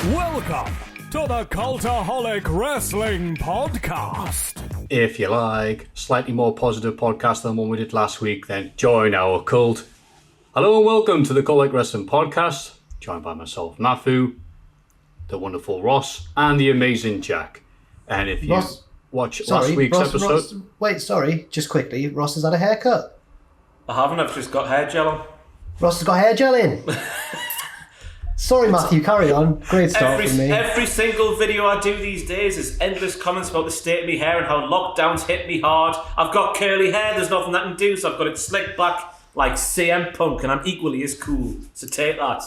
Welcome to the Cultaholic Wrestling Podcast. If you like slightly more positive podcast than one we did last week, then join our cult. Hello and welcome to the Cultaholic Wrestling Podcast, joined by myself, Maffew, the wonderful Ross, and the amazing Jack. And if you watch last week's episode... Just quickly, Ross has had a haircut. I haven't, I've just got hair gel on. Ross has got hair gel in. Sorry, Maffew, carry on. Great start from me. Every single video I do these days is endless comments about the state of me hair and how lockdowns hit me hard. I've got curly hair, there's nothing I can do, so I've got it slicked back like CM Punk, and I'm equally as cool. So take that.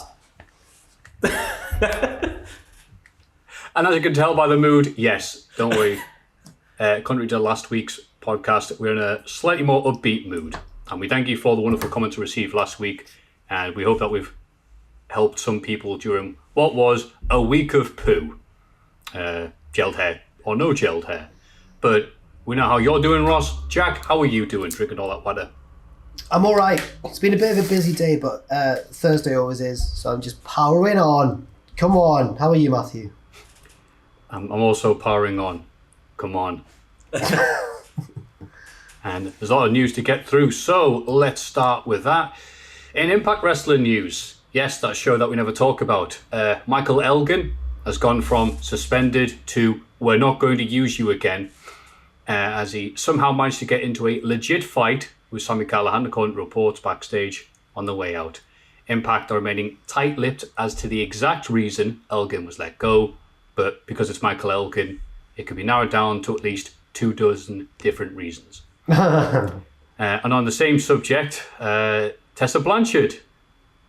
And as you can tell by the mood, yes, don't worry. Contrary to last week's podcast, we're in a slightly more upbeat mood. And we thank you for all the wonderful comments we received last week. And we hope that we've helped some people during what was a week of poo. Gelled hair or no gelled hair. But we know how you're doing, Ross. Jack, how are you doing drinking all that water? I'm all right. It's been a bit of a busy day, but Thursday always is. So I'm just powering on. Come on. How are you, Maffew? I'm also powering on. Come on. And there's a lot of news to get through, so let's start with that. In Impact Wrestling news, yes, that show that we never talk about, Michael Elgin has gone from suspended to we're not going to use you again, as he somehow managed to get into a legit fight with Sami Callihan, according to reports backstage, on the way out. Impact are remaining tight-lipped as to the exact reason Elgin was let go, but because it's Michael Elgin, it could be narrowed down to at least 24 different reasons. And on the same subject, Tessa Blanchard,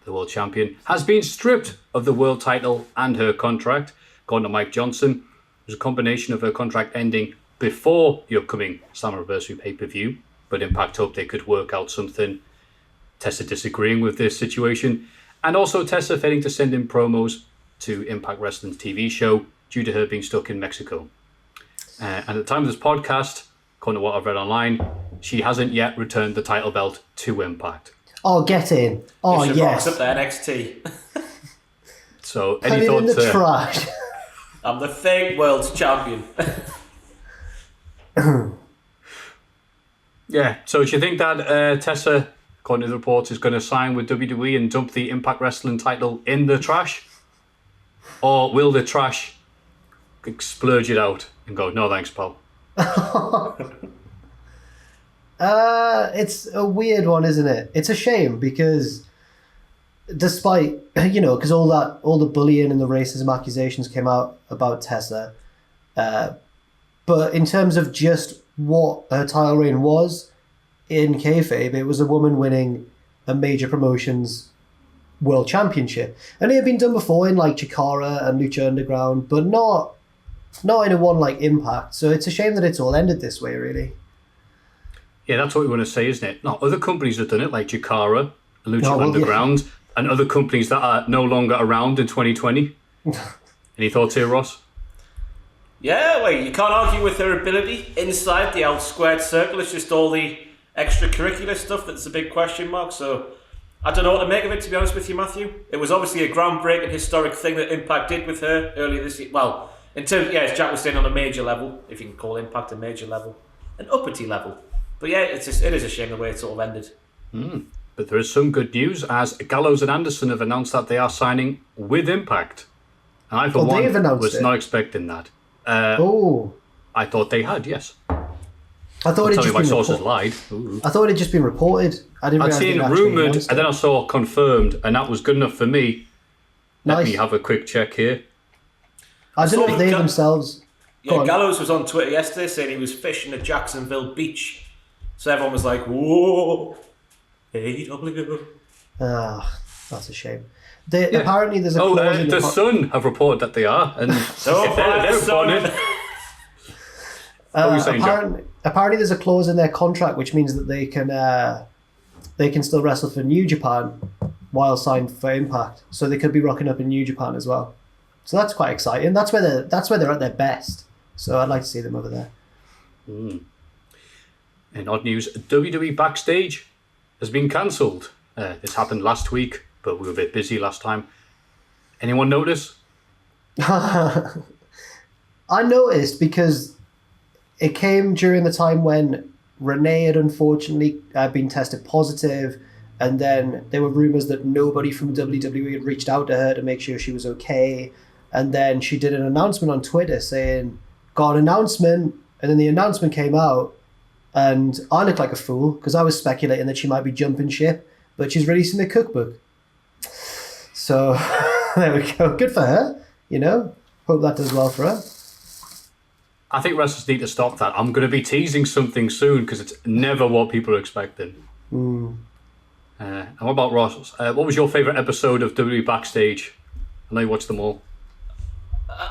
the world champion, has been stripped of the world title and her contract. According to Mike Johnson, it was a combination of her contract ending before the upcoming Slammiversary pay-per-view, but Impact hoped they could work out something. Tessa disagreeing with this situation, and also Tessa failing to send in promos to Impact Wrestling's TV show due to her being stuck in Mexico. And at the time of this podcast, according to what I've read online, she hasn't yet returned the title belt to Impact. Oh, get in. Oh, yes. Up there, NXT. So, Put any it thoughts? in the trash. I'm the fake world champion. Yeah, so do you think that Tessa, according to the reports, is going to sign with WWE and dump the Impact Wrestling title in the trash? Or will the trash splurge it out and go, no thanks, pal? It's a weird one, isn't it? It's a shame because despite, because all the bullying and the racism accusations came out about Tessa, but in terms of just what her title reign was in kayfabe, it was a woman winning a major promotions world championship, and it had been done before in like Chikara and Lucha Underground, but not in a one like Impact. So it's a shame that it's all ended this way, really. Yeah, that's what we want to say, isn't it? No, other companies have done it, like Chikara, Lucha Underground, and other companies that are no longer around in 2020. Any thoughts here, Ross? Yeah, well, you can't argue with her ability inside the out squared circle. It's just all the extracurricular stuff that's a big question mark. So I don't know what to make of it, to be honest with you, Maffew. It was obviously a groundbreaking, historic thing that Impact did with her earlier this year. Well, in terms, as Jack was saying, on a major level, if you can call Impact a major level, an uppity level. But yeah, it is a shame the way it sort of ended. But there is some good news, as Gallows and Anderson have announced that they are signing with Impact. And I, for one, was not expecting that. I thought they had, yes. I thought tell me my sources lied. I thought it had just been reported. I'd seen it rumoured, and then I saw confirmed, and that was good enough for me. Let me have a quick check here. I don't know if they themselves... Yeah, Gallows was on Twitter yesterday saying he was fishing at Jacksonville Beach. So everyone was like, whoa, AEW. That's a shame. Apparently there's a clause in the Sun have reported that they are. And so they're reporting it. Apparently there's a clause in their contract which means that they can still wrestle for New Japan while signed for Impact. So they could be rocking up in New Japan as well. So that's quite exciting. That's where they're at their best. So I'd like to see them over there. In odd news, WWE Backstage has been cancelled. This happened last week, but we were a bit busy last time. Anyone notice? I noticed because it came during the time when Renee had unfortunately been tested positive, and then there were rumours that nobody from WWE had reached out to her to make sure she was okay. And then she did an announcement on Twitter saying, got an announcement, and then the announcement came out, and I looked like a fool because I was speculating that she might be jumping ship, but she's releasing a cookbook. So there we go. Good for her, you know. Hope that does well for her. I think wrestlers need to stop that. I'm going to be teasing something soon because it's never what people are expecting. And what about Ross? What was your favourite episode of WWE Backstage? I know you watched them all.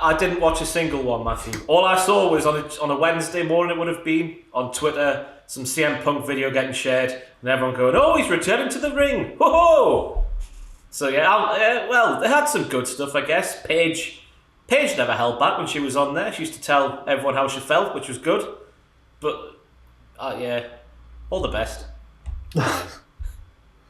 I didn't watch a single one, Maffew. All I saw was on a Wednesday morning, it would have been, on Twitter, some CM Punk video getting shared, and everyone going, oh, he's returning to the ring. Ho-ho! So, well, they had some good stuff, I guess. Paige never held back when she was on there. She used to tell everyone how she felt, which was good. But, yeah, all the best.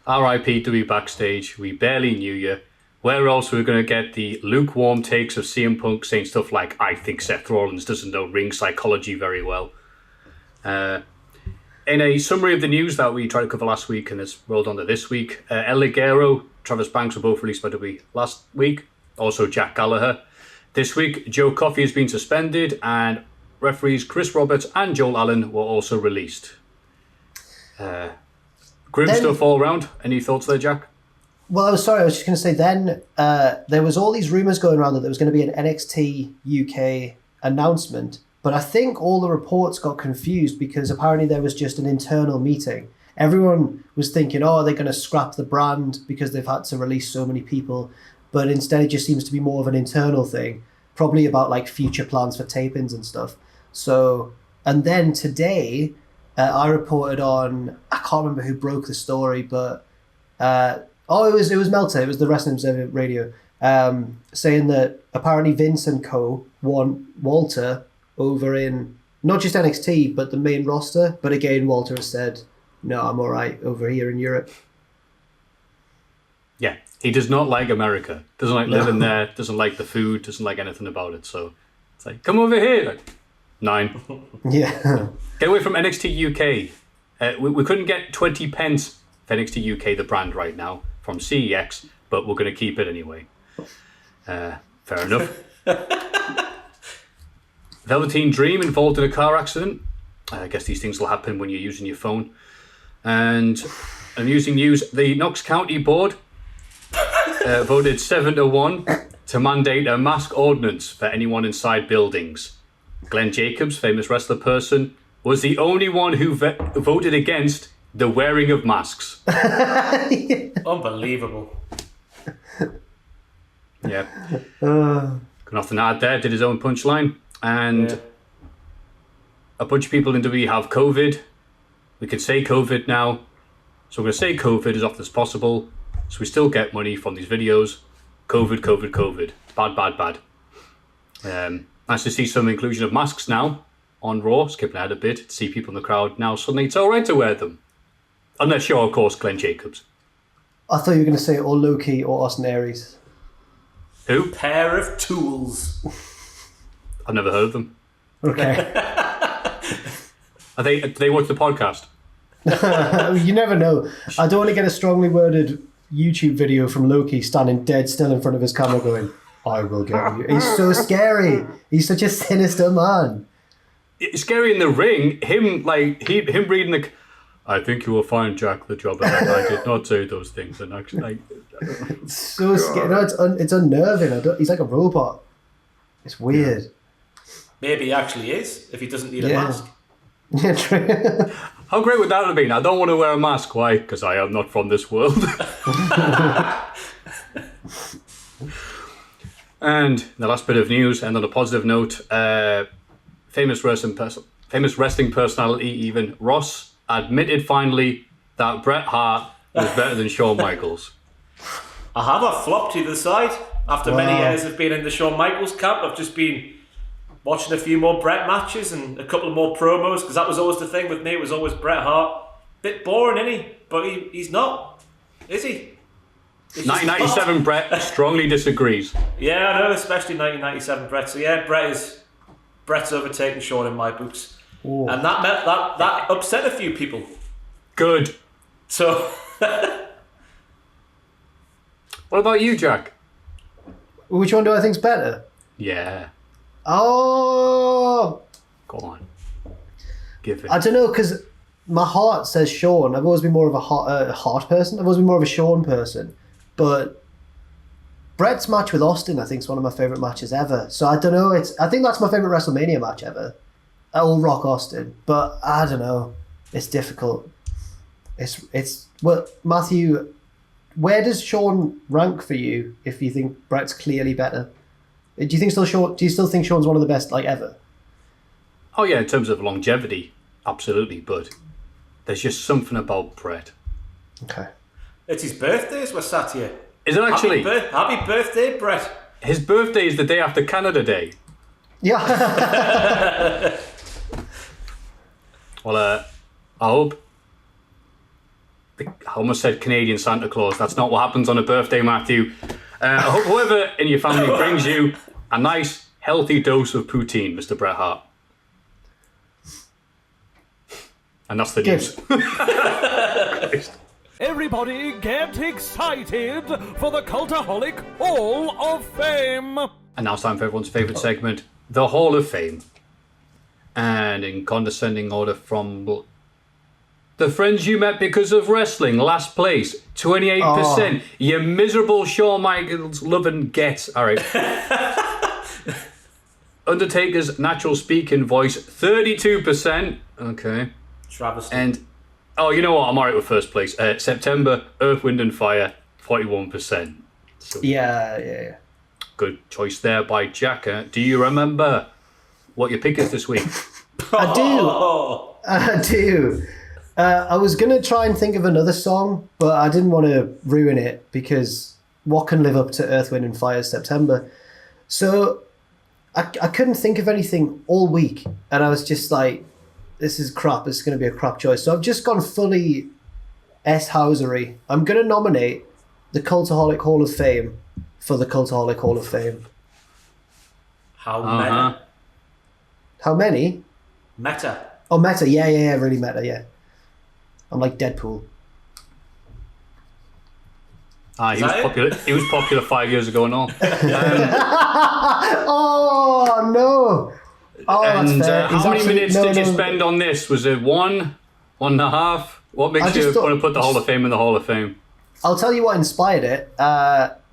R.I.P. WWE Backstage. We barely knew you. Where else are we going to get the lukewarm takes of CM Punk saying stuff like, I think Seth Rollins doesn't know ring psychology very well. In a summary of the news that we tried to cover last week and has rolled on to this week, El Ligero, Travis Banks were both released by WWE last week. Also Jack Gallagher. This week, Joe Coffey has been suspended, and referees Chris Roberts and Joel Allen were also released. Grim stuff all around. Any thoughts there, Jack? Well, I was just going to say then there was all these rumours going around that there was going to be an NXT UK announcement, but I think all the reports got confused because apparently there was just an internal meeting. Everyone was thinking, oh, they're going to scrap the brand because they've had to release so many people, but instead it just seems to be more of an internal thing, probably about like future plans for tapings and stuff. So, and then today I reported on, I can't remember who broke the story, but it was Melter. It was the Wrestling Observer Radio, saying that apparently Vince and co want Walter over in not just NXT but the main roster. But again, Walter has said, "No, I'm all right over here in Europe." Yeah, he does not like America. Doesn't like living there. Doesn't like the food. Doesn't like anything about it. So it's like, come over here. Like, 9. Yeah. Get away from NXT UK. We couldn't get 20 pence for NXT UK, the brand, right now from CEX, but we're going to keep it anyway. Fair enough. Velveteen Dream involved in a car accident. I guess these things will happen when you're using your phone. And amusing news, the Knox County Board voted 7-1 to mandate a mask ordinance for anyone inside buildings. Glen Jacobs, famous wrestler person, was the only one who voted against the wearing of masks. Unbelievable. Yeah. Got nothing to add there. Did his own punchline. And a bunch of people in WWE have COVID. We can say COVID now. So we're going to say COVID as often as possible. So we still get money from these videos. COVID, COVID, COVID. Bad, bad, bad. Nice to see some inclusion of masks now on Raw. Skipping ahead a bit to see people in the crowd now. Suddenly it's all right to wear them. Unless you're, of course, Glen Jacobs. I thought you were going to say or Loki or Austin Aries. Who? Pair of tools. I've never heard of them. Okay. Do they watch the podcast? You never know. I don't want to get a strongly worded YouTube video from Loki standing dead still in front of his camera going, I will get you. He's so scary. He's such a sinister man. It's scary in the ring. Him reading the... I think you will find Jack the Jobber. I did not say those things. And actually, it's so scary. No, it's unnerving. He's like a robot. It's weird. Maybe he actually is, if he doesn't need a mask. Yeah, true. How great would that have been? I don't want to wear a mask. Why? Because I am not from this world. And the last bit of news, and on a positive note, famous wrestling personality, even Ross, admitted finally that Bret Hart was better than Shawn Michaels. I have a flop to the side. After many years of being in the Shawn Michaels camp, I've just been watching a few more Bret matches and a couple of more promos, because that was always the thing with me. It was always Bret Hart. Bit boring, isn't he? But he's not, is he? 1997 Bret strongly disagrees. Yeah, I know, especially 1997 Bret. So yeah, Bret's overtaken Shawn in my books. Ooh. And that upset a few people. Good. So What about you, Jack? Which one do I think's better? Yeah. Oh, Go on. Give it. I don't know, because my heart says Shawn. I've always been more of a Hart person. I've always been more of a Shawn person. But Bret's match with Austin, I think, is one of my favourite matches ever. So I don't know. I think that's my favourite WrestleMania match ever. I will rock Austin. But I don't know. It's difficult. Well, Maffew, where does Shawn rank for you if you think Bret's clearly better? Do you still think Shawn's one of the best ever? Oh yeah, in terms of longevity, absolutely. But there's just something about Bret. Okay. it's his birthday as we're sat here. Is it actually? Happy birthday, Bret. His birthday is the day after Canada Day. Yeah. Well, I hope. I almost said Canadian Santa Claus. That's not what happens on a birthday, Maffew. I hope whoever in your family brings you a nice, healthy dose of poutine, Mr. Bret Hart. And that's the news. Everybody get excited for the Cultaholic Hall of Fame! And now it's time for everyone's favourite segment, the Hall of Fame. And in condescending order from the friends you met because of wrestling, last place, 28%. You miserable Shawn Michaels loving get. All right. Undertaker's natural speaking voice, 32%. Okay. Travesty. And, you know what? I'm all right with first place. September, Earth, Wind and Fire, 41%. So, Yeah. good choice there by Jack. Do you remember what your pick is this week? I do. I was going to try and think of another song, but I didn't want to ruin it because what can live up to Earth, Wind and Fire's September? So I couldn't think of anything all week, and I was just like, this is crap. This is going to be a crap choice. So I've just gone fully S-housery. I'm going to nominate the Cultaholic Hall of Fame for the Cultaholic Hall of Fame. How many? How many? Meta. Oh, meta. Yeah, really meta, yeah. I'm like Deadpool. He was popular. He was popular 5 years ago and all. Oh, no. Oh, And that's fair. how many minutes did you spend on this? Was it 1.5? What makes you want to put the Hall of Fame in the Hall of Fame? I'll tell you what inspired it.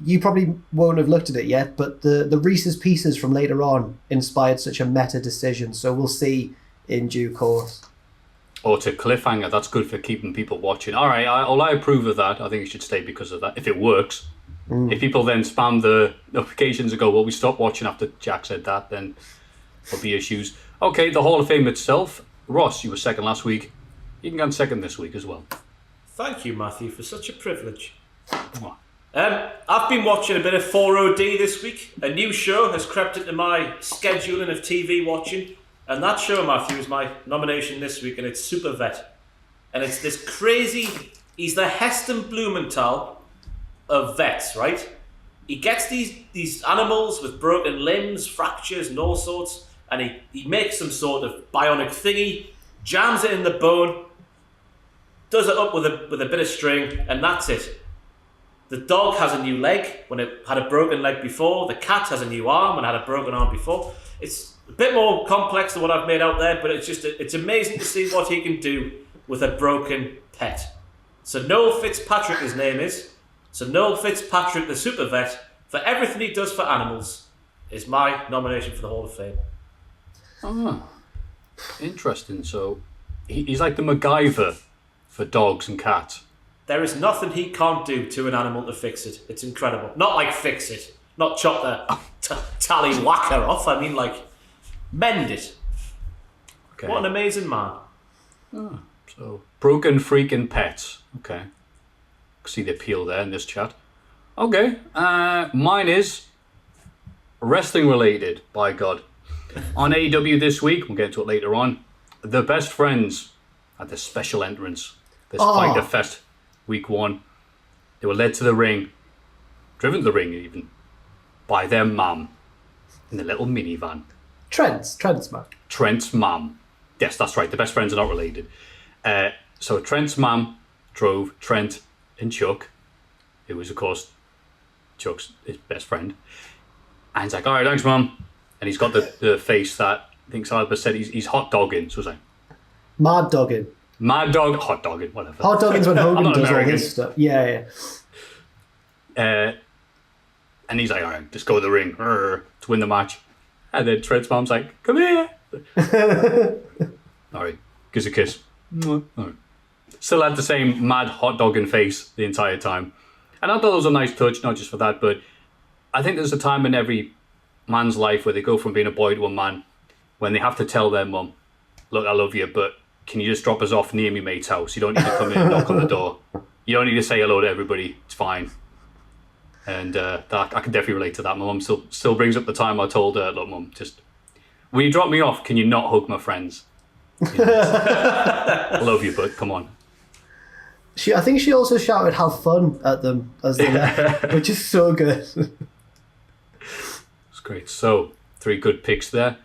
You probably won't have looked at it yet, but the Reese's Pieces from later on inspired such a meta decision. So we'll see in due course. Or to cliffhanger, that's good for keeping people watching. All right, I approve of that. I think it should stay because of that, if it works. If people then spam the notifications and go, well, we stopped watching after Jack said that, then there'll be issues. Okay, the Hall of Fame itself. Ross, you were second last week. You can go on second this week as well. Thank you, Maffew, for such a privilege. I've been watching a bit of 4OD this week. A new show has crept into my scheduling of TV watching. And that show, Maffew, is my nomination this week, and it's Super Vet. And it's this crazy... He's the Heston Blumenthal of vets, right? He gets these animals with broken limbs, fractures, and all sorts, and he makes some sort of bionic thingy, jams it in the bone, does it up with a bit of string, and that's it. The dog has a new leg when it had a broken leg before. The cat has a new arm when it had a broken arm before. It's a bit more complex than what I've made out there, but it's amazing to see what he can do with a broken pet. So Noel Fitzpatrick, his name is. So Noel Fitzpatrick, the super vet, for everything he does for animals, is my nomination for the Hall of Fame. Oh, interesting. So he's like the MacGyver for dogs and cats. There is nothing he can't do to an animal to fix it. It's incredible. Not like fix it. Not chop the tallywhacker off. I mean, like, mend it. Okay. What an amazing man. Oh, so broken freaking pets. Okay. See the appeal there in this chat. Okay. Mine is wrestling related, by God. On AEW this week, we'll get into it later on, the Best Friends had this special entrance. This Fyter Fest week 1. They were led to the ring driven to the ring even, by their mum in the little minivan. Trent's mum. Trent's mum. Yes, that's right. The best friends are not related. So Trent's mum drove Trent and Chuck, who was, of course, Chuck's his best friend. And he's like, all right, thanks, mum. And he's got the face that I think Albert said he's hot dogging. So it's like, Mad dogging. Mad dog, hot dogging, whatever. Hot dogging's when Hogan does American. all his stuff. Yeah. And he's like, all right, just go to the ring to win the match. And then Trent's mom's like, come here. All right, gives a kiss. All right. Still had the same mad hot dogging face the entire time. And I thought it was a nice touch, not just for that, but I think there's a time in every man's life where they go from being a boy to a man when they have to tell their mum, look, I love you, but can you just drop us off near me mate's house? You don't need to come in and knock on the door. You don't need to say hello to everybody. It's fine. And that, I can definitely relate to that. My mum still brings up the time I told her, look, mum, just, when you drop me off, can you not hug my friends? You know, I love you, but come on. I think she also shouted "have fun" at them as they left, which is so good. It's great. So 3 good picks there.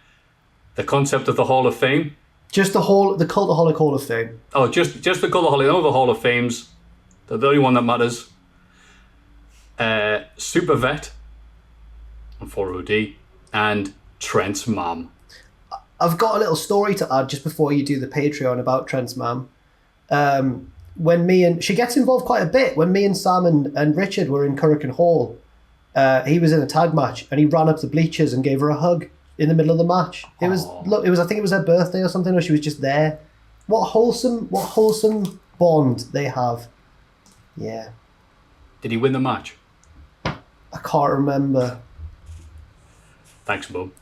The concept of the Hall of Fame. Just the Cultaholic Hall of Fame. Oh, just the Cultaholic. No, the Hall of Fames. They're the only one that matters. Super Vet on 4OD and Trent's mum. I've got a little story to add just before you do the Patreon about Trent's mum. She gets involved quite a bit. When me and Sam and Richard were in Currican Hall, he was in a tag match and he ran up the bleachers and gave her a hug in the middle of the match. I think it was her birthday or something, or she was just there. What wholesome bond they have. Yeah. Did he win the match? I can't remember. Thanks, Bob.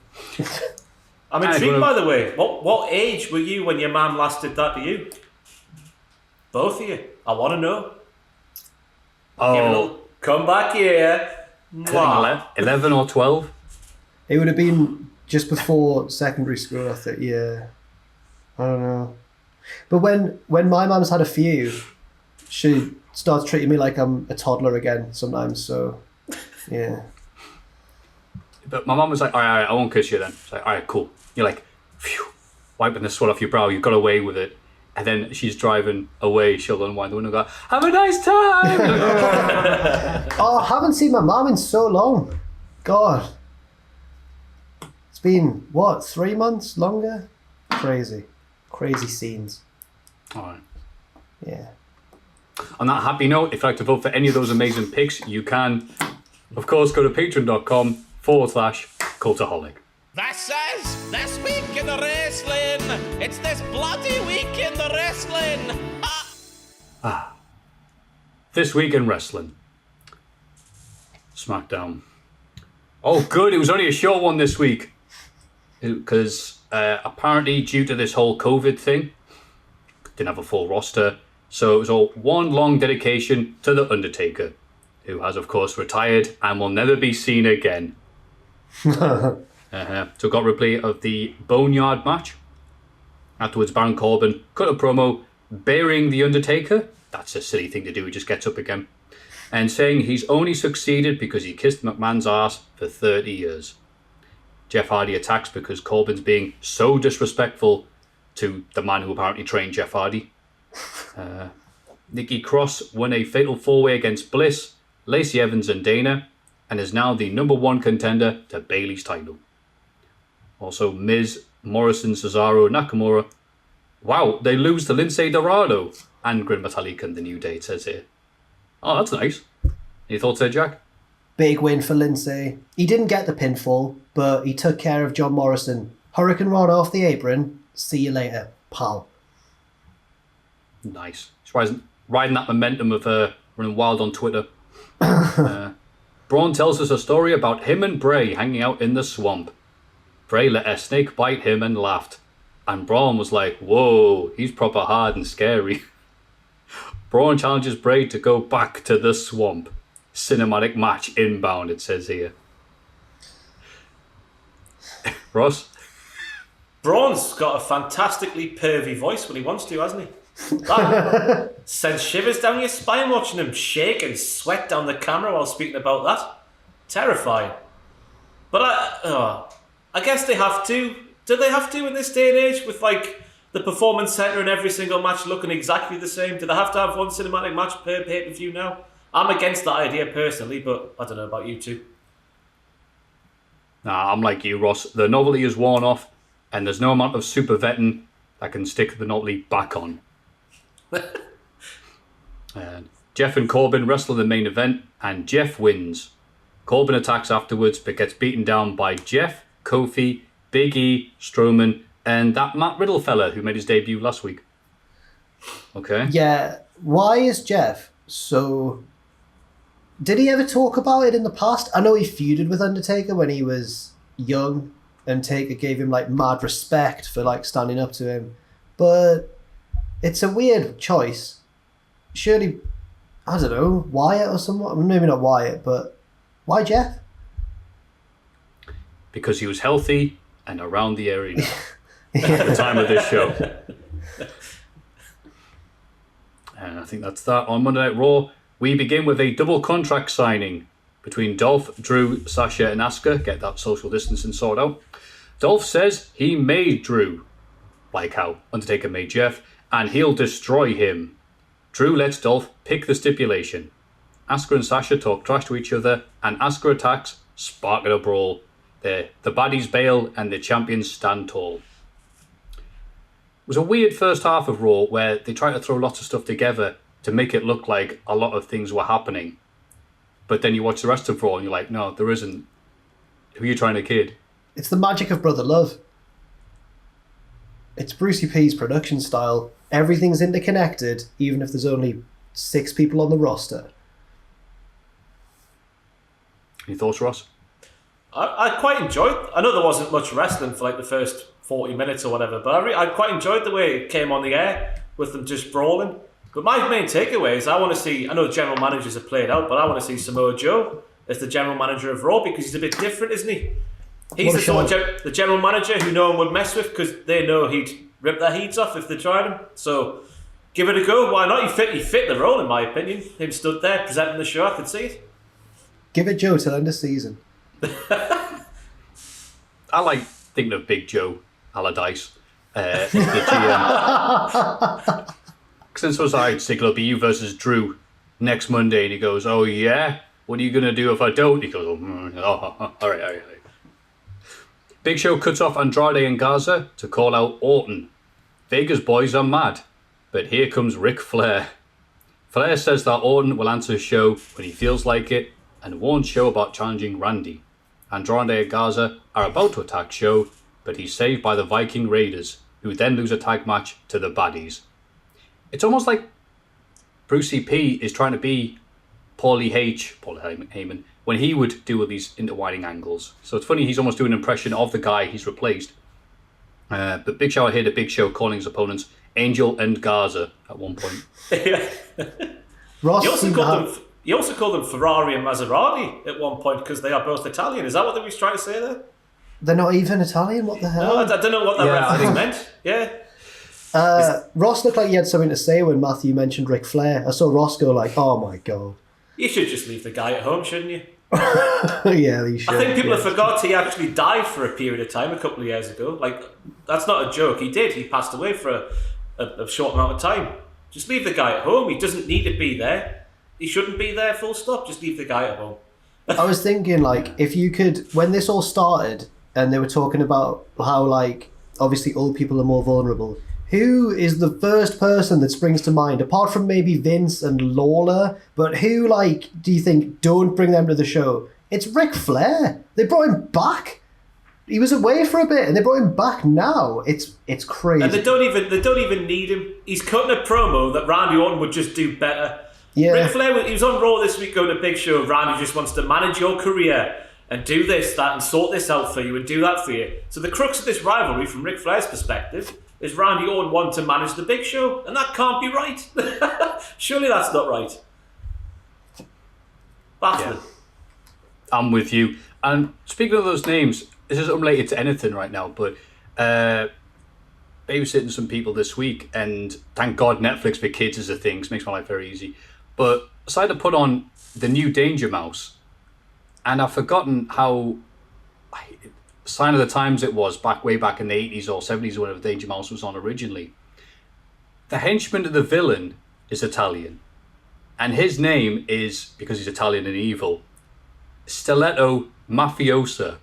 I'm intrigued, by the way. What age were you when your man last did that to you? Both of you. I want to know. Oh. Give a little come back here. 11 or 12? It would have been just before secondary school, I think. Yeah. I don't know. But when my mum's had a few, she starts treating me like I'm a toddler again sometimes, so yeah. But my mum was like, all right, I won't kiss you then. It's like, all right, cool. You're like, phew, wiping the sweat off your brow, you got away with it. And then she's driving away, she'll unwind the window and go, have a nice time! Oh, I haven't seen my mum in so long. God. It's been, 3 months longer? Crazy scenes. All right. Yeah. On that happy note, if you'd like to vote for any of those amazing picks, you can, of course, go to patreon.com/Cultaholic. This week in the wrestling. It's this bloody week in the wrestling. This week in wrestling. SmackDown. Oh, good. It was only a short one this week. Because apparently, due to this whole COVID thing, didn't have a full roster. So it was all one long dedication to The Undertaker, who has, of course, retired and will never be seen again. So got replay of the Boneyard match. Afterwards, Baron Corbin cut a promo burying The Undertaker. That's a silly thing to do, he just gets up again. And saying he's only succeeded because he kissed McMahon's ass for 30 years. Jeff Hardy attacks because Corbin's being so disrespectful to the man who apparently trained Jeff Hardy. Nikki Cross won a fatal 4-way against Bliss, Lacey Evans and Dana, and is now the #1 contender to Bayley's title. Also, Miz, Morrison, Cesaro, Nakamura. Wow, they lose to Lindsay Dorado and Grim Metallica and the New Day, it says here. Oh, that's nice. Any thoughts there, Jack? Big win for Lindsay. He didn't get the pinfall, but he took care of John Morrison. Hurricane Rana off the apron. See you later, pal. Nice. He's riding that momentum of running wild on Twitter. Braun tells us a story about him and Bray hanging out in the swamp. Bray let a snake bite him and laughed. And Braun was like, whoa, he's proper hard and scary. Braun challenges Bray to go back to the swamp. Cinematic match inbound, it says here. Ross? Braun's got a fantastically pervy voice when he wants to, hasn't he? That sends shivers down your spine watching him shake and sweat down the camera while speaking about that. Terrifying. But I guess they have to. Do they have to in this day and age with like the Performance Center in every single match looking exactly the same? Do they have to have one cinematic match per pay-per-view now? I'm against that idea personally, but I don't know about you two. Nah, I'm like you, Ross. The novelty is worn off, and there's no amount of super vetting that can stick the novelty back on. And Jeff and Corbin wrestle the main event, and Jeff wins. Corbin attacks afterwards, but gets beaten down by Jeff, Kofi, Big E, Strowman, and that Matt Riddle fella who made his debut last week. Okay. Yeah. Why is Jeff so... Did he ever talk about it in the past? I know he feuded with Undertaker when he was young, and Taker gave him like mad respect for like standing up to him. But it's a weird choice. Surely, I don't know, Wyatt or someone? Maybe not Wyatt, but why Jeff? Because he was healthy and around the arena at the time of this show. And I think that's that. On Monday Night Raw, we begin with a double contract signing between Dolph, Drew, Sasha and Asuka. Get that social distancing sorted out. Dolph says he made Drew, like how Undertaker made Jeff, and he'll destroy him. Drew lets Dolph pick the stipulation. Asuka and Sasha talk trash to each other, and Asuka attacks, sparking a brawl. The baddies bail, and the champions stand tall. It was a weird first half of Raw where they tried to throw lots of stuff together to make it look like a lot of things were happening. But then you watch the rest of Raw and you're like, no, there isn't. Who are you trying to kid? It's the magic of Brother Love. It's Brucey P's production style. Everything's interconnected, even if there's only 6 people on the roster. Any thoughts, Ross? I quite enjoyed... I know there wasn't much wrestling for like the first 40 minutes or whatever, but I quite enjoyed the way it came on the air with them just brawling. But my main takeaway is I want to see... I know general managers are played out, but I want to see Samoa Joe as the general manager of Raw because he's a bit different, isn't he? He's the general manager who no one would mess with because they know he'd rip their heads off if they tried him. So give it a go. Why not? He fit the role, in my opinion. Him stood there presenting the show. I could see it. Give it Joe till end of season. I like thinking of Big Joe Allardyce as the GM. Since was I think it'll be you versus Drew next Monday, and he goes, "Oh yeah, what are you gonna do if I don't?" He goes, "Oh, all right." Big Show cuts off Andrade and Garza to call out Orton. Vega's boys are mad, but here comes Ric Flair. Flair says that Orton will answer Show when he feels like it, and warns Show about challenging Randy. Andrade and Garza are about to attack Show, but he's saved by the Viking Raiders, who then lose a tag match to the baddies. It's almost like Brucey P is trying to be Paul Heyman, when he would do all these intertwining angles. So it's funny, he's almost doing an impression of the guy he's replaced. But Big Show, I heard a Big Show calling his opponents Angel and Garza at one point. Ross He also called them Ferrari and Maserati at one point because they are both Italian. Is that what they was trying to say there? They're not even Italian? What the hell? No, I don't know what that reference meant. Yeah. Ross looked like he had something to say when Maffew mentioned Ric Flair. I saw Ross go like, oh my god. You should just leave the guy at home, shouldn't you? Yeah, he should. I think people have forgot he actually died for a period of time a couple of years ago. Like, that's not a joke. He did. He passed away for a short amount of time. Just leave the guy at home. He doesn't need to be there. He shouldn't be there, full stop. Just leave the guy at home. I was thinking, like, if you could, when this all started and they were talking about how, like, obviously old people are more vulnerable, who is the first person that springs to mind, apart from maybe Vince and Lawler, but who, like, do you think don't bring them to the show? It's Ric Flair. They brought him back. He was away for a bit and they brought him back now. It's crazy. And they don't even need him. He's cutting a promo that Randy Orton would just do better. Yeah. Ric Flair, he was on Raw this week going to Big Show. Randy just wants to manage your career and do this, that, and sort this out for you and do that for you. So the crux of this rivalry, from Ric Flair's perspective, is Randy Orton wanting to manage the Big Show, and that can't be right. Surely that's not right. Baffling. Yeah. I'm with you. And speaking of those names, this is unrelated to anything right now, but babysitting some people this week, and thank God Netflix for kids is a thing. It makes my life very easy. But I decided to put on the new Danger Mouse, and I've forgotten how sign of the times it was way back in the 80s or 70s or whenever Danger Mouse was on originally. The henchman of the villain is Italian, and his name is, because he's Italian and evil, Stiletto Mafiosa.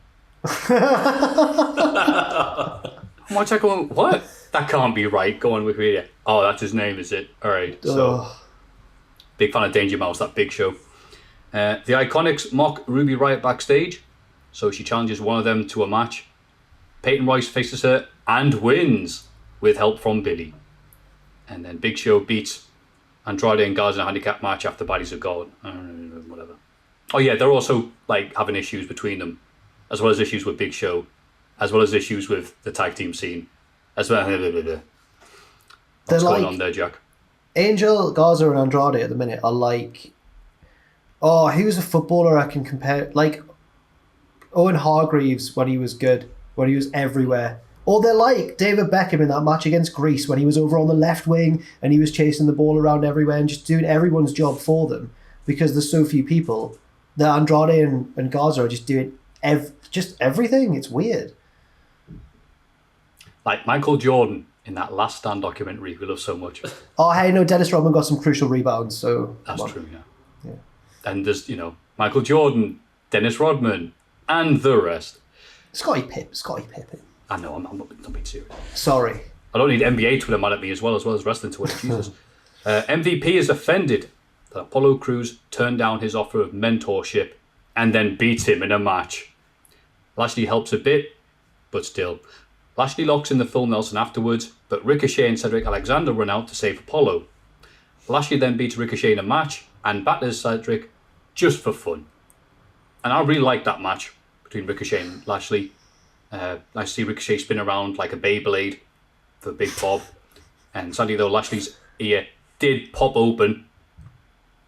What's I going? What? That can't be right. Go on Wikipedia. Oh, that's his name, is it? All right. So, big fan of Danger Mouse. That big show. The Iconics mock Ruby Riott backstage, so she challenges one of them to a match. Peyton Royce faces her and wins with help from Billy. And then Big Show beats Andrade and Garza in a handicap match after Baddies are gone. Whatever. Oh yeah, they're also like having issues between them, as well as issues with Big Show, as well as issues with the tag team scene, as well. What's going on there, Jack? Angel, Garza, and Andrade at the minute are like, who's a footballer I can compare? Like Owen Hargreaves when he was good, when he was everywhere. Or they're like David Beckham in that match against Greece when he was over on the left wing and he was chasing the ball around everywhere and just doing everyone's job for them because there's so few people. The Andrade and Garza are just doing just everything. It's weird. Like Michael Jordan in that Last Stand documentary we love so much. Oh, hey, no, Dennis Rodman got some crucial rebounds, so... That's true, yeah. And there's, Michael Jordan, Dennis Rodman, and the rest. Scottie Pippen. I know, I'm not being serious. Sorry. I don't need NBA Twitter mad at me as well as wrestling Twitter, Jesus. MVP is offended that Apollo Crews turned down his offer of mentorship and then beats him in a match. Lashley helps a bit, but still. Lashley locks in the Phil Nelson afterwards, but Ricochet and Cedric Alexander run out to save Apollo. Lashley then beats Ricochet in a match and batters Cedric just for fun. And I really like that match between Ricochet and Lashley. I see Ricochet spin around like a Beyblade for Big Bob. And sadly though, Lashley's ear did pop open,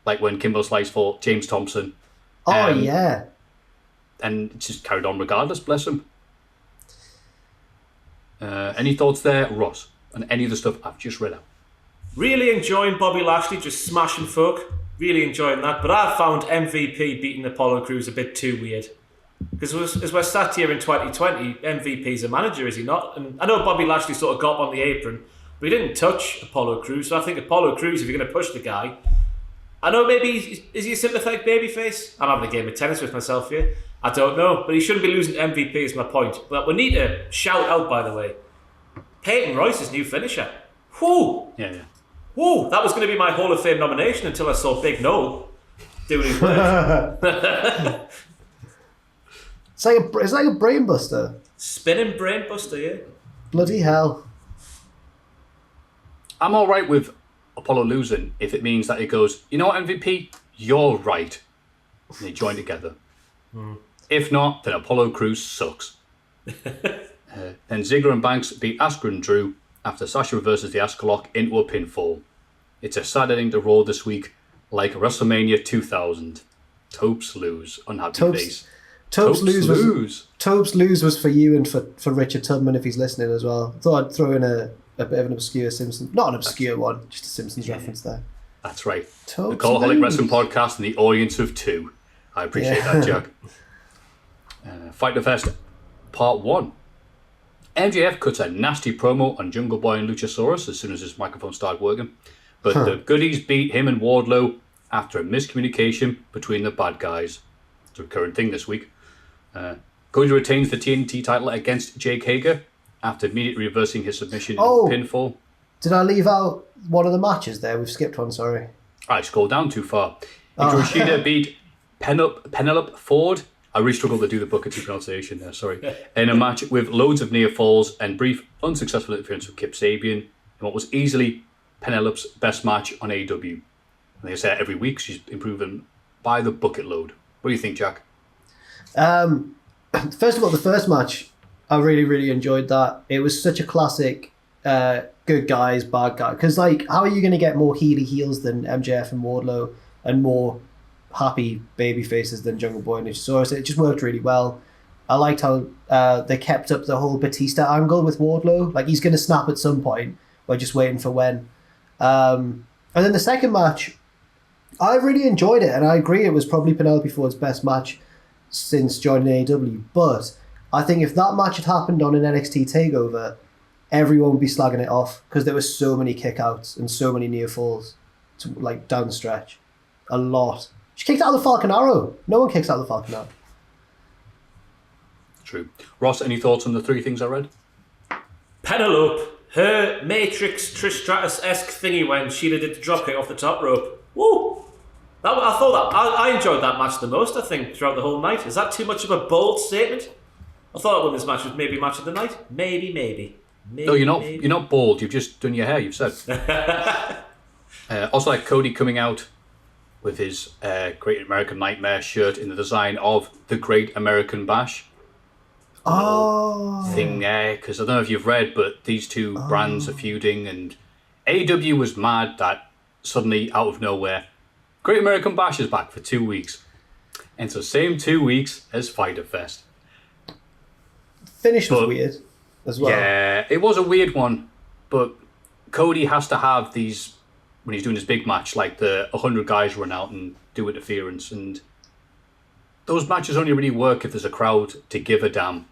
like when Kimbo Slice fought James Thompson. Yeah. And just carried on regardless, bless him. Any thoughts there, Ross, on any of the stuff I've just read out? Really enjoying Bobby Lashley just smashing folk. Really enjoying that. But I found MVP beating Apollo Crews a bit too weird. Because as we're sat here in 2020, MVP's a manager, is he not? And I know Bobby Lashley sort of got up on the apron, but he didn't touch Apollo Crews. So I think Apollo Crews, if you're going to push the guy, I know maybe, is he a sympathetic babyface? I'm having a game of tennis with myself here. I don't know, but he shouldn't be losing MVP is my point. But we need to shout out, by the way, Peyton Royce's new finisher. Whoo! Yeah. Whoa, that was going to be my Hall of Fame nomination until I saw Big Noel doing his work. It's like a brain buster. Spinning brain buster, yeah. Bloody hell. I'm all right with Apollo losing if it means that it goes, you know what, MVP? You're right. And they join together. If not, then Apollo Crews sucks. Then Ziggler and Banks beat Asuka and Drew after Sasha reverses the Asuka lock into a pinfall. It's a sad ending to Raw this week, like WrestleMania 2000. Topes lose. Unhappy face. Topes lose was for you and for Richard Tubman if he's listening as well. Thought I'd throw in a bit of an obscure Simpsons, not an obscure one, just a Simpsons reference there. That's right. Topes the Cultaholic lose. Wrestling Podcast and the audience of two. I appreciate that, Jack. Fyter Fest Part 1. MJF cuts a nasty promo on Jungle Boy and Luchasaurus as soon as his microphone started working. But the goodies beat him and Wardlow after a miscommunication between the bad guys. It's a recurring thing this week. Cody retains the TNT title against Jake Hager after immediately reversing his submission in pinfall. Did I leave out one of the matches there? We've skipped one, sorry. I scrolled down too far. Hikaru beat Penelope Ford. I really struggled to do the Booker T pronunciation there, sorry. In a match with loads of near falls and brief unsuccessful interference with Kip Sabian in what was easily Penelope's best match on AEW. And they say that every week she's improving by the bucket load. What do you think, Jack? First of all, the first match, I really, really enjoyed that. It was such a classic good guys, bad guy. Because, like, how are you going to get more heely heels than MJF and Wardlow and more happy baby faces than Jungle Boy and Luchasaurus? It just worked really well. I liked how they kept up the whole Batista angle with Wardlow. Like, he's going to snap at some point. We're just waiting for when. And then the second match, I really enjoyed it, and I agree it was probably Penelope Ford's best match since joining AEW. But I think if that match had happened on an NXT TakeOver, everyone would be slagging it off because there were so many kickouts and so many near falls, like down the stretch. A lot. She kicked out of the Falcon Arrow. No one kicks out of the Falcon Arrow. True. Ross, any thoughts on the three things I read? Penelope, her Matrix Trish Stratus-esque thingy when Sheila did the dropkick off the top rope. Woo! I enjoyed that match the most, I think, throughout the whole night. Is that too much of a bold statement? I thought that women's match was maybe match of the night. Maybe. No, you're not bold. You've just done your hair, you've said. Also, like Cody coming out with his Great American Nightmare shirt in the design of the Great American Bash. Thing there, because I don't know if you've read, but these two brands are feuding, and AEW was mad that suddenly, out of nowhere, Great American Bash is back for 2 weeks. And it's the same 2 weeks as Fyter Fest. Finish was weird as well. Yeah, it was a weird one, but Cody has to have these, when he's doing his big match, like the 100 guys run out and do interference, and those matches only really work if there's a crowd to give a damn.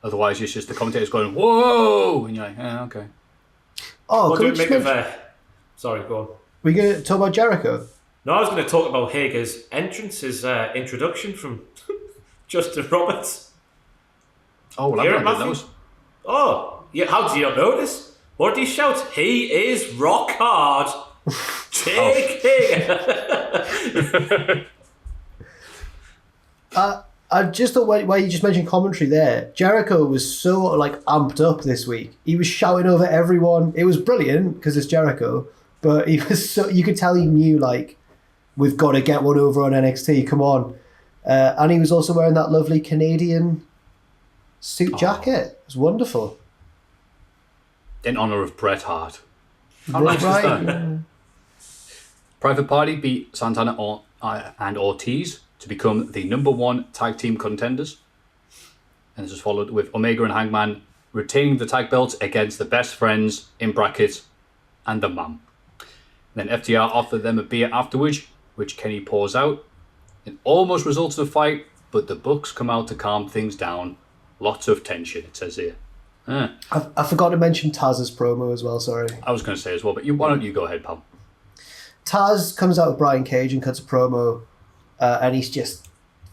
Otherwise, it's just the commentators going, whoa! And you're like, okay. Oh, what can do we we just make of mention... Sorry, go on. We're going to talk about Jericho? No, I was going to talk about Hager's entrance, his introduction from Justin Roberts. Oh, well, I've not those. Oh, yeah, how do you not notice? What did he shout? He is rock hard. Take Hager. I just thought where you just mentioned commentary there, Jericho was so like amped up this week. He was shouting over everyone. It was brilliant because it's Jericho, but he was so, you could tell he knew like, we've got to get one over on NXT. Come on, and he was also wearing that lovely Canadian suit jacket. It was wonderful. In honor of Bret Hart. How Right. nice is that? Private Party beat Santana and Ortiz to become the #1 tag team contenders. And this is followed with Omega and Hangman retaining the tag belts against the Best Friends, in brackets, and the Mum. Then FTR offered them a beer afterwards, which Kenny pours out. It almost results in a fight, but the Bucks come out to calm things down. Lots of tension, it says here. I forgot to mention Taz's promo as well, sorry. I was going to say as well, but why don't you go ahead, pal? Taz comes out with Brian Cage and cuts a promo, and he's just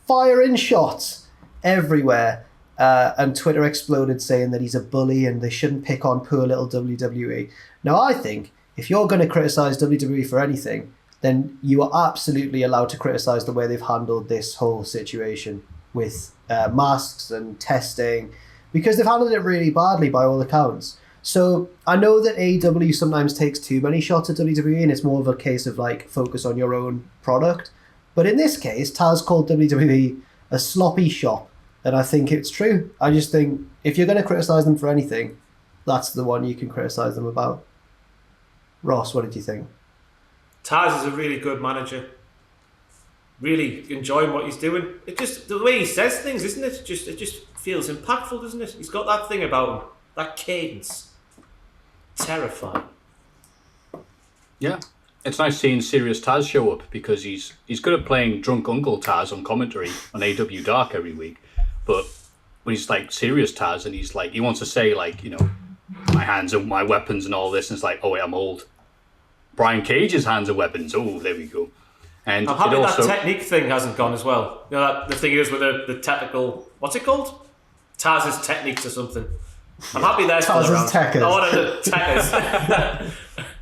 firing shots everywhere. And Twitter exploded saying that he's a bully and they shouldn't pick on poor little WWE. Now, I think if you're going to criticise WWE for anything, then you are absolutely allowed to criticise the way they've handled this whole situation with masks and testing, because they've handled it really badly by all accounts. So I know that AEW sometimes takes too many shots at WWE and it's more of a case of like focus on your own product. But in this case, Taz called WWE a sloppy shop, and I think it's true. I just think if you're going to criticise them for anything, that's the one you can criticise them about. Ross, what did you think? Taz is a really good manager. Really enjoying what he's doing. It just the way he says things, isn't it? It just feels impactful, doesn't it? He's got that thing about him, that cadence. Terrifying. Yeah. It's nice seeing serious Taz show up because he's good at playing drunk Uncle Taz on commentary on AW Dark every week. But when he's like serious Taz and he's like, he wants to say like, you know, my hands are my weapons and all this, and it's like, oh wait, I'm old. Brian Cage's hands are weapons. Oh, there we go. And I'm happy also, that technique thing hasn't gone as well. You know, that the thing is with the technical, what's it called? Taz's techniques or something. I'm happy they're still around. Taz's Techers. Oh, no, the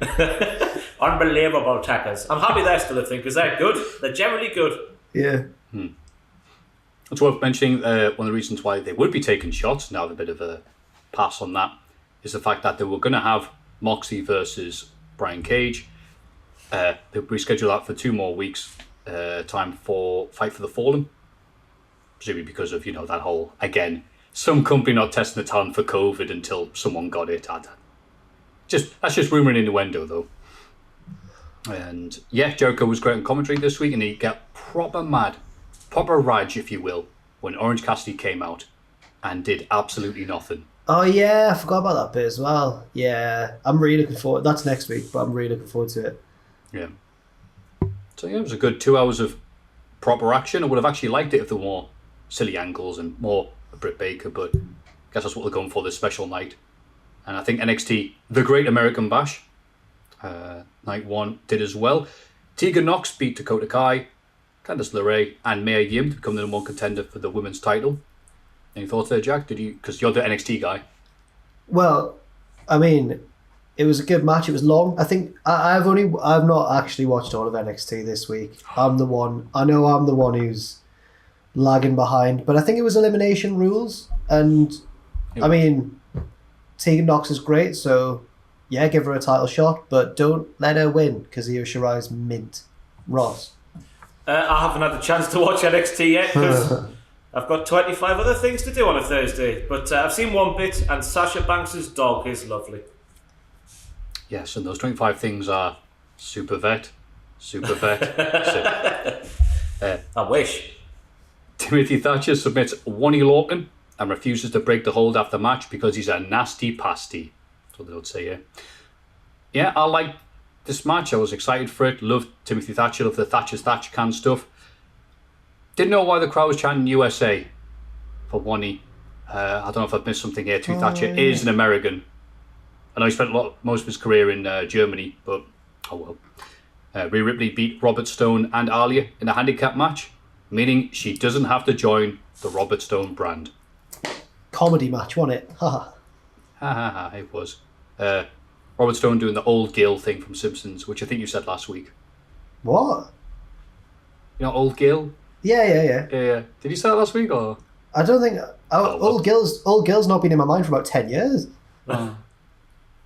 Techers. Unbelievable Techers. I'm happy they're still a thing because they're good. They're generally good. Yeah. It's worth mentioning one of the reasons why they would be taking shots, now a bit of a pass on that, is the fact that they were going to have Moxley versus Brian Cage. They rescheduled that for 2 more weeks, time for Fight for the Fallen. Presumably because of, you know, that whole, again, some company not testing the talent for COVID until someone got it. That's just rumour and innuendo, though. And yeah, Jericho was great on commentary this week, and he got proper mad, proper rage, if you will, when Orange Cassidy came out and did absolutely nothing. Oh yeah, I forgot about that bit as well. Yeah, I'm really looking forward. That's next week, but I'm really looking forward to it. Yeah. So yeah, it was a good 2 hours of proper action. I would have actually liked it if there were more silly angles and more Britt Baker, but I guess that's what they're going for this special night. And I think NXT, The Great American Bash, night 1 did as well. Tegan Nox beat Dakota Kai, Candice LeRae, and Mia Yim to become the number 1 contender for the women's title. Any thoughts there, Jack? Because you're the NXT guy. Well, I mean, it was a good match. It was long. I think I've not actually watched all of NXT this week. I know I'm the one who's lagging behind, but I think it was elimination rules, and I mean, Tegan Nox is great, so yeah, give her a title shot, but don't let her win because Io Shirai's mint. Ross. I haven't had the chance to watch NXT yet because I've got 25 other things to do on a Thursday, but I've seen one bit, and Sasha Banks' dog is lovely. Yes, and those 25 things are Super Vet. I wish. Timothy Thatcher submits Wonnie Lorcan and refuses to break the hold after match because he's a nasty pasty. That's what they would say here. Yeah, I liked this match. I was excited for it. Loved Timothy Thatcher, loved the Thatcher's Thatch can stuff. Didn't know why the crowd was chanting USA for Wonnie. I don't know if I've missed something here. Timothy Thatcher is an American. I know he spent most of his career in Germany, but oh well. Rhea Ripley beat Robert Stone and Alia in a handicap match, meaning she doesn't have to join the Robert Stone brand. Comedy match, wasn't it? Ha ha ha, it was. Robert Stone doing the old Gil thing from Simpsons, which I think you said last week. What? You know, old Gil? Yeah. Yeah. Did you say that last week, or? I don't think... Old Gil's not been in my mind for about 10 years.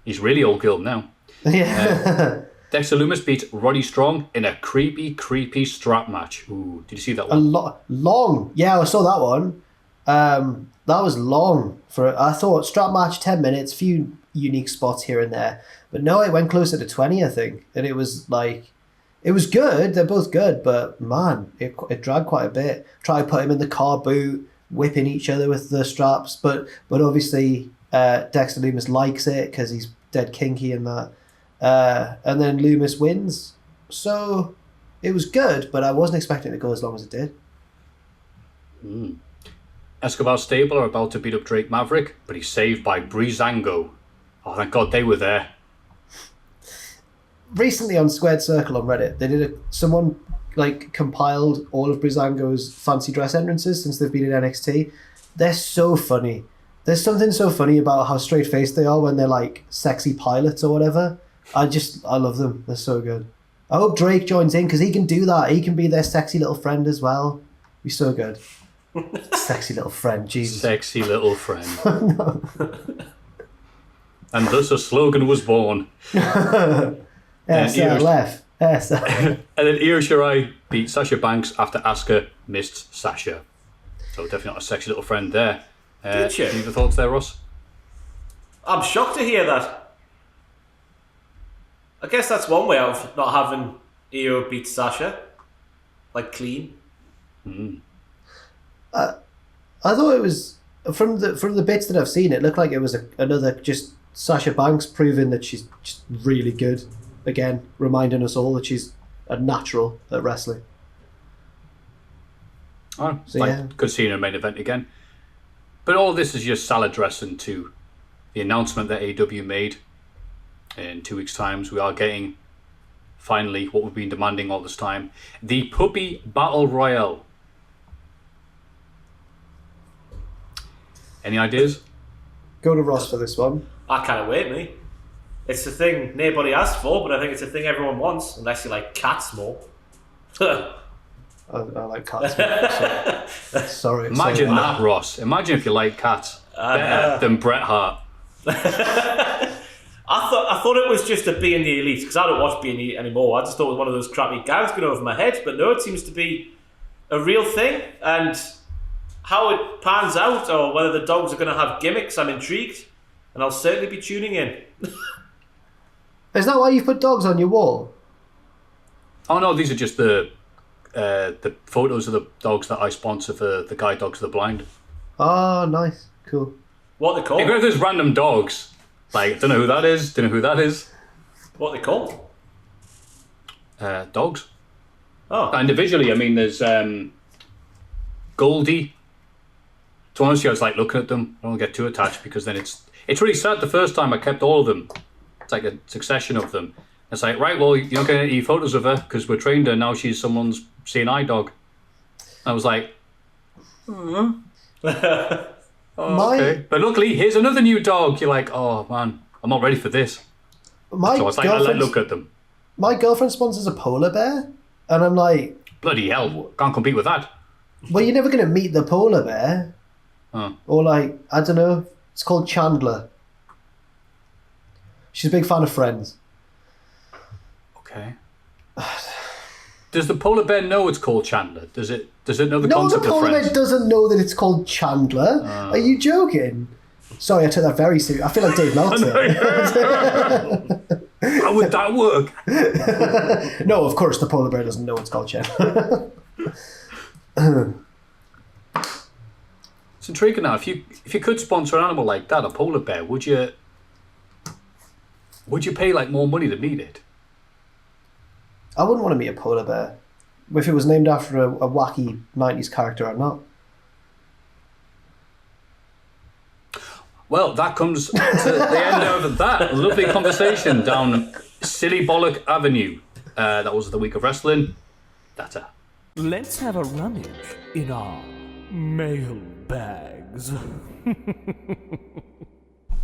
He's really old Gil now. Yeah. Dexter Lumis beat Roddy Strong in a creepy strap match. Ooh, did you see that one? Long. Yeah, I saw that one. That was long. I thought strap match, 10 minutes, few unique spots here and there. But no, it went closer to 20, I think. And it was like... It was good. They're both good. But man, it dragged quite a bit. Try to put him in the car boot, whipping each other with the straps. But obviously, Dexter Lumis likes it because he's dead kinky and that. And then Lumis wins. So it was good, but I wasn't expecting it to go as long as it did. Escobar Stable are about to beat up Drake Maverick, but he's saved by Breezango. Oh, thank God they were there. Recently on Squared Circle on Reddit, they did someone compiled all of Breezango's fancy dress entrances since they've been in NXT. They're so funny. There's something so funny about how straight-faced they are when they're like sexy pilots or whatever. I love them. They're so good. I hope Drake joins in because he can do that. He can be their sexy little friend as well. Be so good. Sexy little friend, Jesus. Sexy little friend. And thus a slogan was born. SLF. And then Io Shirai beat Sasha Banks after Asuka missed Sasha. So definitely not a sexy little friend there. Did you? Any other thoughts there, Ross? I'm shocked to hear that. I guess that's one way of not having Io beat Sasha. Like, clean. I thought it was, from the bits that I've seen, it looked like it was another just Sasha Banks proving that she's just really good. Again, reminding us all that she's a natural at wrestling. Oh, So, yeah. Good seeing her main event again. But all this is just salad dressing to the announcement that AEW made. In 2 weeks' time, we are getting, finally, what we've been demanding all this time. The Puppy Battle Royale. Any ideas? Go to Ross for this one. I can't wait, me. It's the thing nobody asked for, but I think it's the thing everyone wants, unless you like cats more. I like cats. Sorry. Imagine that, Ross. Imagine if you like cats better than Bret Hart. I thought it was just a Being the Elite, because I don't watch Being the Elite anymore. I just thought it was one of those crappy gags going over my head, but no, it seems to be a real thing, and how it pans out, or whether the dogs are going to have gimmicks, I'm intrigued, and I'll certainly be tuning in. Is that why you put dogs on your wall? Oh no, these are just the the photos of the dogs that I sponsor for the Guide Dogs of the Blind. Oh, nice. Cool. What are they called? If there's random dogs, like, don't know who that is. What are they called? Dogs. Oh. Individually, I mean, there's Goldie. To honestly, I was like looking at them. I don't get too attached because then it's really sad. The first time I kept all of them. It's like a succession of them. It's like, right, well, you're not getting any photos of her because we're trained her. Now she's someone's CNI dog. I was like, okay. But luckily, here's another new dog. You're like, oh, man, I'm not ready for this. So I was like, I look at them. My girlfriend sponsors a polar bear. And I'm like... Bloody hell, can't compete with that. Well, you're never going to meet the polar bear. Huh. Or like, I don't know, it's called Chandler. She's a big fan of Friends. Okay. Does the polar bear know it's called Chandler? Does it know the concept of Friends? No, the polar bear doesn't know that it's called Chandler. Are you joking? Sorry, I took that very seriously. I feel like Dave Meltzer. How would that work? No, of course the polar bear doesn't know it's called Chandler. It's intriguing now. If you could sponsor an animal like that, a polar bear, would you pay like more money to meet it? I wouldn't want to meet a polar bear. If it was named after a wacky 90s character or not. Well, that comes to the end of that lovely conversation down Silly Bollock Avenue. That was the week of wrestling. That's it. Let's have a rummage in our mailbags.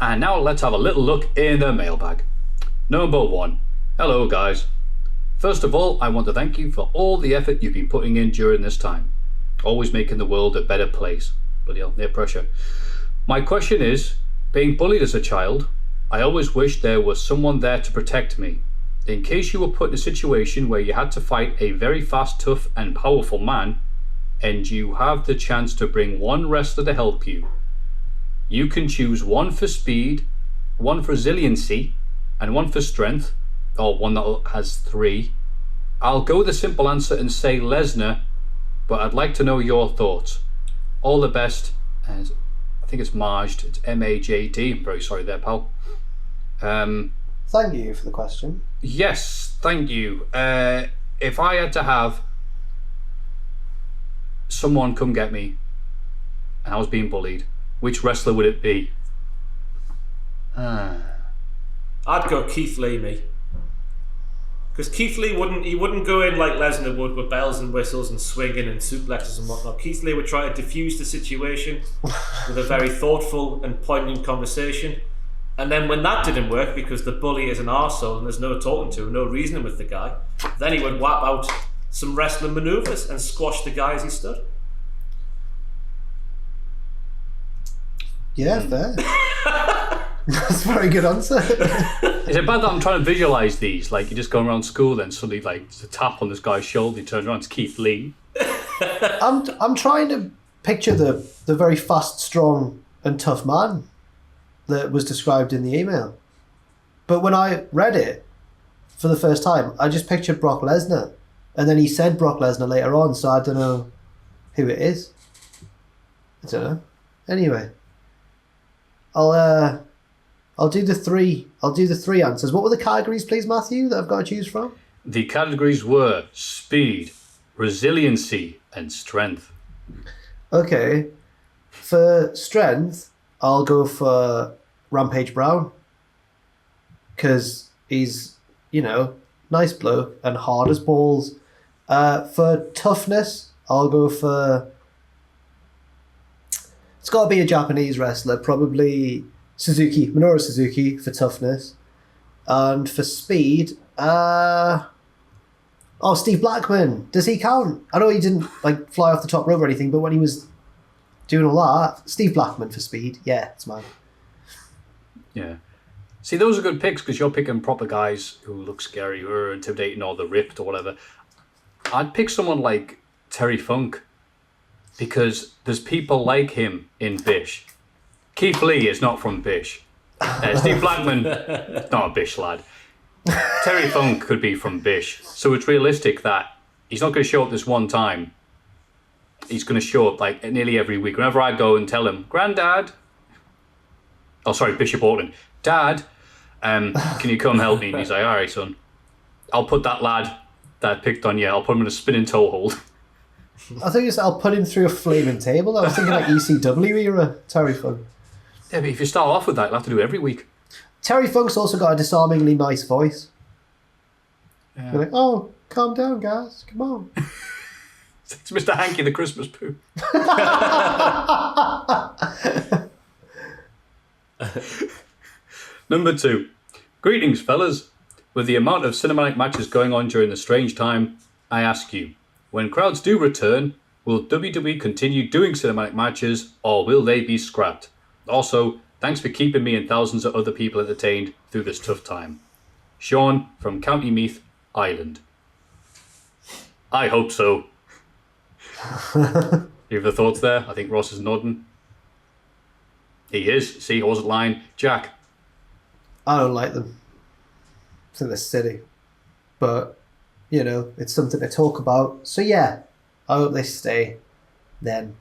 And now let's have a little look in the mailbag. Number 1. Hello, guys. First of all, I want to thank you for all the effort you've been putting in during this time. Always making the world a better place. Bloody hell, no pressure. My question is, being bullied as a child, I always wished there was someone there to protect me. In case you were put in a situation where you had to fight a very fast, tough and powerful man, and you have the chance to bring one wrestler to help you. You can choose one for speed, one for resiliency, and one for strength, or one that has 3. I'll go with a simple answer and say Lesnar, but I'd like to know your thoughts. All the best, and I think it's Majd. It's M-A-J-D. I'm very sorry there, pal. Thank you for the question. Yes, thank you. If I had to have someone come get me and I was being bullied, which wrestler would it be? I'd go Keith Lee, me. Because Keith Lee wouldn't go in like Lesnar would with bells and whistles and swinging and suplexes and whatnot. Keith Lee would try to diffuse the situation with a very thoughtful and poignant conversation. And then when that didn't work because the bully is an arsehole and there's no talking to him, no reasoning with the guy, then he would whap out some wrestling manoeuvres and squash the guy as he stood. Yeah, fair. That's a very good answer. Is it bad that I'm trying to visualise these? Like, you're just going around school then suddenly, like, there's a tap on this guy's shoulder, he turns around, it's Keith Lee. I'm trying to picture the very fast, strong and tough man that was described in the email. But when I read it for the first time, I just pictured Brock Lesnar. And then he said Brock Lesnar later on, so I don't know who it is. I don't know. Anyway. I'll do the 3. I'll do the 3 answers. What were the categories, please, Maffew, that I've got to choose from? The categories were speed, resiliency, and strength. Okay. For strength, I'll go for Rampage Brown. Because he's, nice bloke and hard as balls. For toughness, I'll go for... It's got to be a Japanese wrestler, probably Minoru Suzuki for toughness. And for speed, Steve Blackman. Does he count? I know he didn't fly off the top rope or anything, but when he was doing all that, Steve Blackman for speed. Yeah, it's mine. Yeah. See, those are good picks because you're picking proper guys who look scary, who are intimidating or the ripped or whatever. I'd pick someone like Terry Funk because there's people like him in Bish. Keith Lee is not from Bish. Steve Blackman, not a Bish lad. Terry Funk could be from Bish. So it's realistic that he's not going to show up this one time. He's going to show up like nearly every week. Whenever I go and tell him, Grandad, oh sorry, Bishop Auckland, Dad, can you come help me? And he's like, all right, son. I'll put that lad that I picked on you, I'll put him in a spinning toe hold. I think I'll put him through a flaming table. I was thinking like ECW era Terry Funk. Yeah, but if you start off with that, you'll have to do it every week. Terry Funk's also got a disarmingly nice voice. Yeah. You're like, oh, calm down, guys. Come on. It's Mr. Hanky the Christmas poo. Number 2. Greetings, fellas. With the amount of cinematic matches going on during the strange time, I ask you, when crowds do return, will WWE continue doing cinematic matches or will they be scrapped? Also, thanks for keeping me and thousands of other people entertained through this tough time. Shawn from County Meath, Ireland. I hope so. You have the thoughts there? I think Ross is nodding. He is. See, I wasn't lying. Jack. I don't like them. I think they're silly. But, you know, it's something to talk about. So, yeah, I hope they stay then.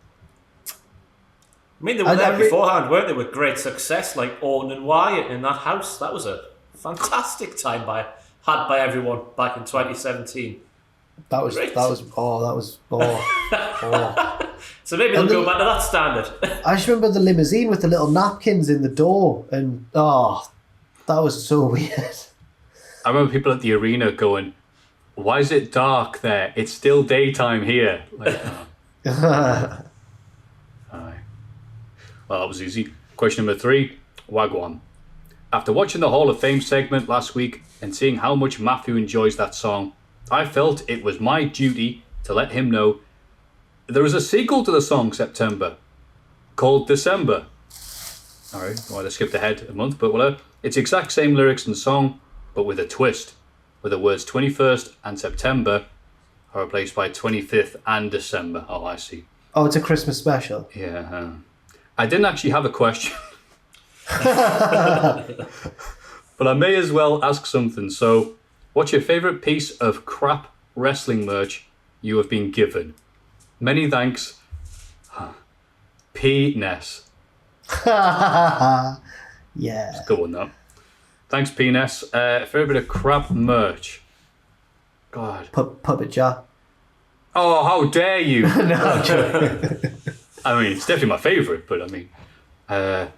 I mean, they were there beforehand, weren't they, with great success, like Orton and Wyatt in that house. That was a fantastic time had by everyone back in 2017. That was. So maybe they'll go back to that standard. I just remember the limousine with the little napkins in the door, and that was so weird. I remember people at the arena going, why is it dark there? It's still daytime here. Like, Aye. Well, that was easy. Question number 3, Wagwan. After watching the Hall of Fame segment last week and seeing how much Maffew enjoys that song, I felt it was my duty to let him know there is a sequel to the song September called December. Alright, well, I skipped ahead a month, but whatever. It's the exact same lyrics and song, but with a twist, where the words 21st and September are replaced by 25th and December. Oh, I see. Oh, it's a Christmas special. Yeah. I didn't actually have a question. But I may as well ask something. So, what's your favourite piece of crap wrestling merch you have been given? Many thanks, P. Ness. Yeah. Let's go on that. Thanks, P. Ness. Favourite of crap merch? God. Puppet jar. Oh, how dare you! No, I'm joking. I mean, it's definitely my favourite, but I mean... I'm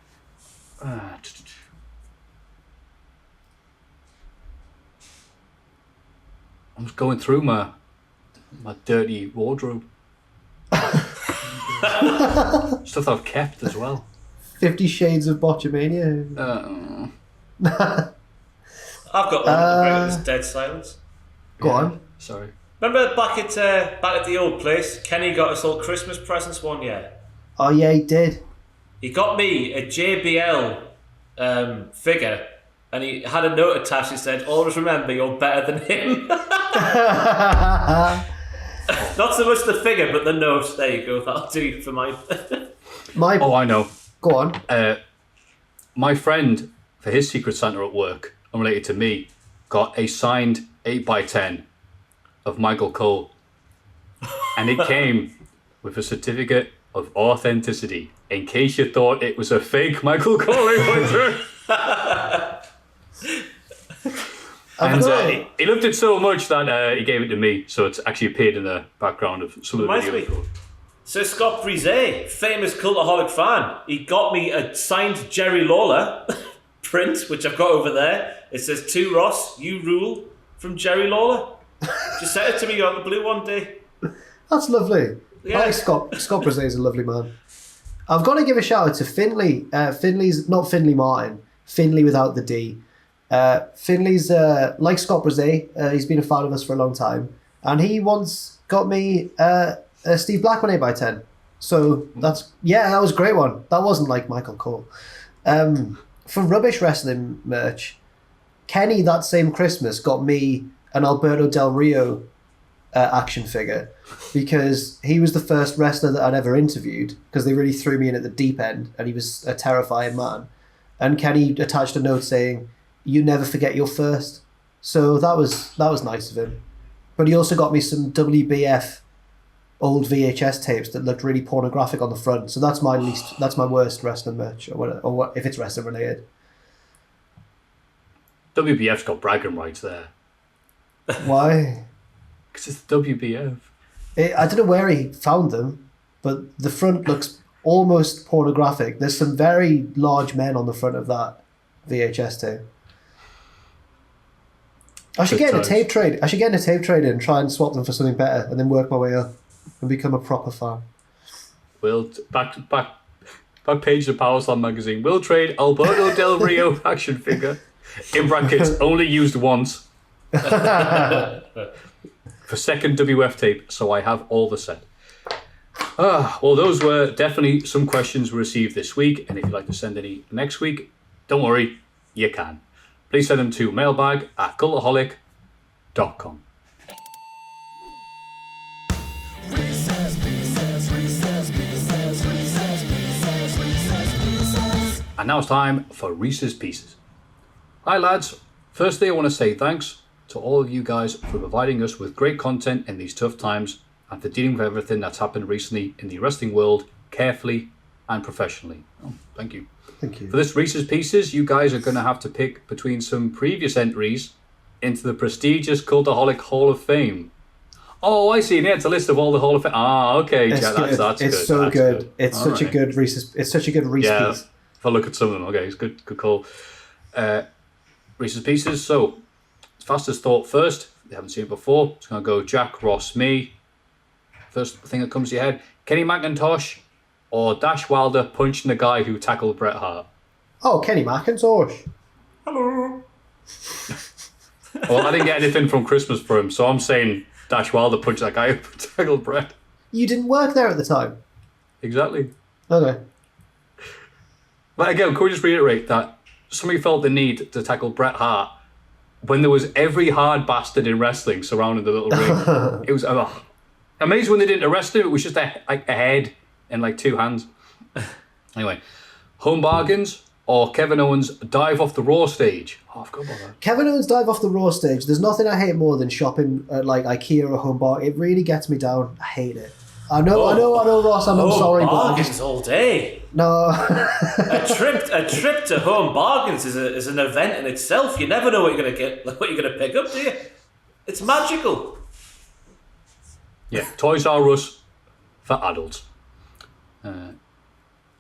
just going through my dirty wardrobe. Stuff that I've kept as well. 50 Shades of Botchamania. I've got one. It's dead silence. Go on. Sorry. Remember back at the old place, Kenny got us all Christmas presents one year. Oh yeah, he did. He got me a JBL figure, and he had a note attached. He said, "Always remember, you're better than him." Not so much the figure, but the note. There you go. That'll do you for mine. Oh, I know. Go on. My friend, for his Secret Santa at work, unrelated to me, got a signed 8x10 of Michael Cole. And it came with a certificate of authenticity, in case you thought it was a fake Michael Cole 8x10. And he loved it so much that he gave it to me, so it's actually appeared in the background of some of the videos. So Scott Brisé, famous Cultaholic fan, he got me a signed Jerry Lawler print, which I've got over there. It says, "To Ross, you rule," from Jerry Lawler. Just sent it to me on the blue one day. That's lovely. Yeah. I like Scott. Scott Brisé is a lovely man. I've got to give a shout out to Finley. Finley's not Finley Martin. Finley without the D. Finley's like Scott Brisé. He's been a fan of us for a long time, and he once got me a Steve Blackman 8x10. So that was a great one. That wasn't like Michael Cole. For rubbish wrestling merch, Kenny that same Christmas got me an Alberto Del Rio action figure, because he was the first wrestler that I'd ever interviewed, because they really threw me in at the deep end, and he was a terrifying man. And Kenny attached a note saying, "You never forget your first." So that was nice of him. But he also got me some WBF old VHS tapes that looked really pornographic on the front. So that's my worst wrestling merch, or what if it's wrestling related. WBF's got bragging rights there. Why? Because it's the WBF. I don't know where he found them, but the front looks almost pornographic. There's some very large men on the front of that VHS tape. I should get in a tape trade. And try and swap them for something better, and then work my way up and become a proper fan. We'll back page of Power Slam magazine. We'll trade Alberto Del Rio action figure, in brackets, only used once, for second WF tape, so I have all the set. Well, those were definitely some questions we received this week, and if you'd like to send any next week, don't worry, you can. Please send them to mailbag@cultaholic.com. And now it's time for Reese's Pieces. Hi lads, firstly I want to say thanks to all of you guys for providing us with great content in these tough times and for dealing with everything that's happened recently in the wrestling world carefully and professionally. Oh, thank you. Thank you. For this Reese's Pieces, you guys are going to have to pick between some previous entries into the prestigious Cultaholic Hall of Fame. Oh, I see. Yeah, it's a list of all the Hall of Fame. Okay, it's Jack, good. that's it's good. So that's good. It's such a good Reese's. It's such a good Reese piece. If I look at some of them, okay, it's good call. Reese's Pieces. So, fastest thought first. If you haven't seen it before, it's going to go Jack, Ross, me. First thing that comes to your head: Kenny McIntosh or Dash Wilder punching the guy who tackled Bret Hart. Oh, Kenny McIntosh. Hello. Well, I didn't get anything from Christmas for him, so I'm saying Dash Wilder punched that guy who tackled Bret. You didn't work there at the time. Exactly. Okay. But again, can we just reiterate that somebody felt the need to tackle Bret Hart when there was every hard bastard in wrestling surrounding the little ring? It was amazing when they didn't arrest him. It was just a head and like two hands. Anyway, home bargains or Kevin Owens dive off the Raw stage? Oh, I forgot about that. Kevin Owens dive off the Raw stage. There's nothing I hate more than shopping at like IKEA or Home Bar. It really gets me down. I hate it. I know, Ross. I'm sorry, but I just all day. no. a trip to Home Bargains is an event in itself. You never know what you're gonna get, what you're gonna pick up, do you? It's magical. Yeah, Toys R Us for adults.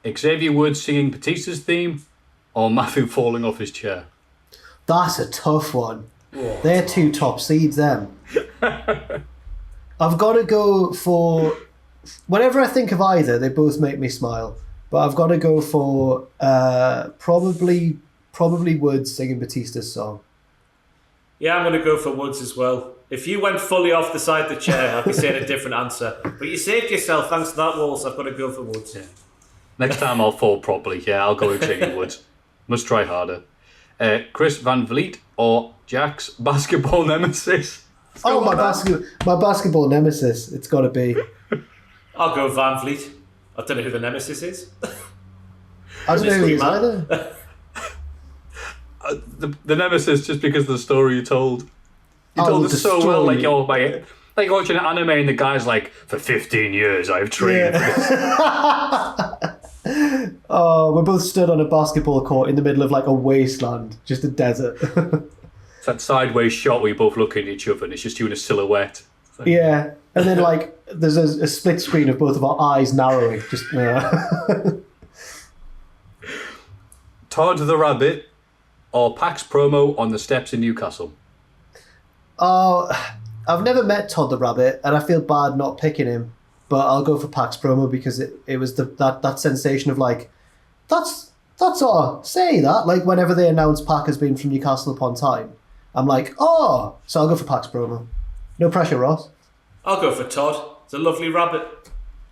Xavier Woods singing Batista's theme or Maffew falling off his chair? That's a tough one. They're two top seeds, them. I've got to go for... Whenever I think of either, they both make me smile. But I've got to go for probably Woods singing Batista's song. Yeah, I'm going to go for Woods as well. If you went fully off the side of the chair, I'd be saying a different answer. But you saved yourself thanks to that, Walls. I've got to go for Woods. Yeah. Next time I'll fall properly. Yeah, I'll go with Xavier Woods. Must try harder. Chris Van Vliet or Jack's basketball nemesis? Oh, my basketball nemesis. It's got to be. I'll go Van Vliet. I don't know who the nemesis is. I don't know who he is either. The nemesis, just because of the story you told. You told it so well, like like watching an anime and the guy's like, for 15 years I've trained for this. Oh, we're both stood on a basketball court in the middle of like a wasteland, just a desert. It's that sideways shot where you both look at each other and it's just you in a silhouette. Like, yeah, and then like there's a split screen of both of our eyes narrowing. Just Todd the Rabbit or Pax promo on the steps in Newcastle? Oh, I've never met Todd the Rabbit, and I feel bad not picking him. But I'll go for Pax promo because it was that sensation of like, that's all. Say that. Like whenever they announce Pac has been from Newcastle upon Tyne, I'm like, oh. So I'll go for Pax promo. No pressure, Ross. I'll go for Todd. It's a lovely rabbit.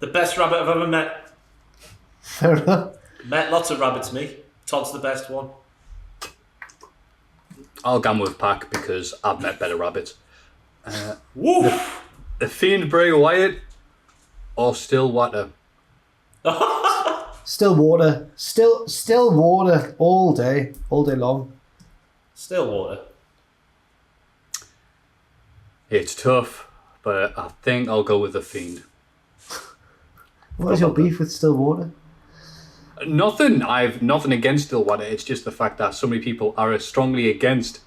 The best rabbit I've ever met. Fair enough. Met lots of rabbits, me. Todd's the best one. I'll gamble with Pac because I've met better rabbits. Woo! The Fiend Bray Wyatt or Stillwater? Stillwater. Still water all day long. Stillwater. It's tough, but I think I'll go with The Fiend. What is your beef with Stillwater? Nothing. I've nothing against Stillwater. It's just the fact that so many people are strongly against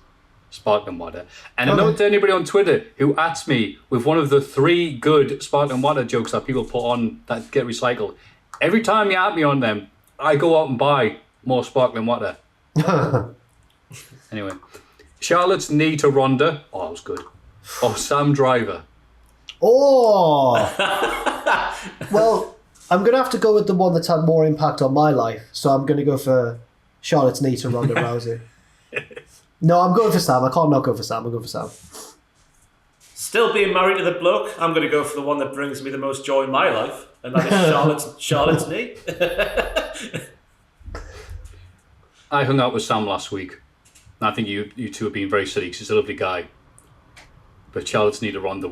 Sparkling Water. And I know to anybody on Twitter who asks me with one of the 3 good Sparkling Water jokes that people put on that get recycled, every time you at me on them, I go out and buy more Sparkling Water. Anyway, Charlotte's knee to Ronda. Oh, that was good. Or Sam Driver. Oh! Well, I'm going to have to go with the one that's had more impact on my life. So I'm going to go for Charlotte's knee to Ronda Rousey. No, I'm going for Sam. I can't not go for Sam. I'm going for Sam. Still being married to the bloke, I'm going to go for the one that brings me the most joy in my life, and that is Charlotte's knee. I hung out with Sam last week. And I think you two have been very silly because he's a lovely guy. But Charlotte's knee to Ronda.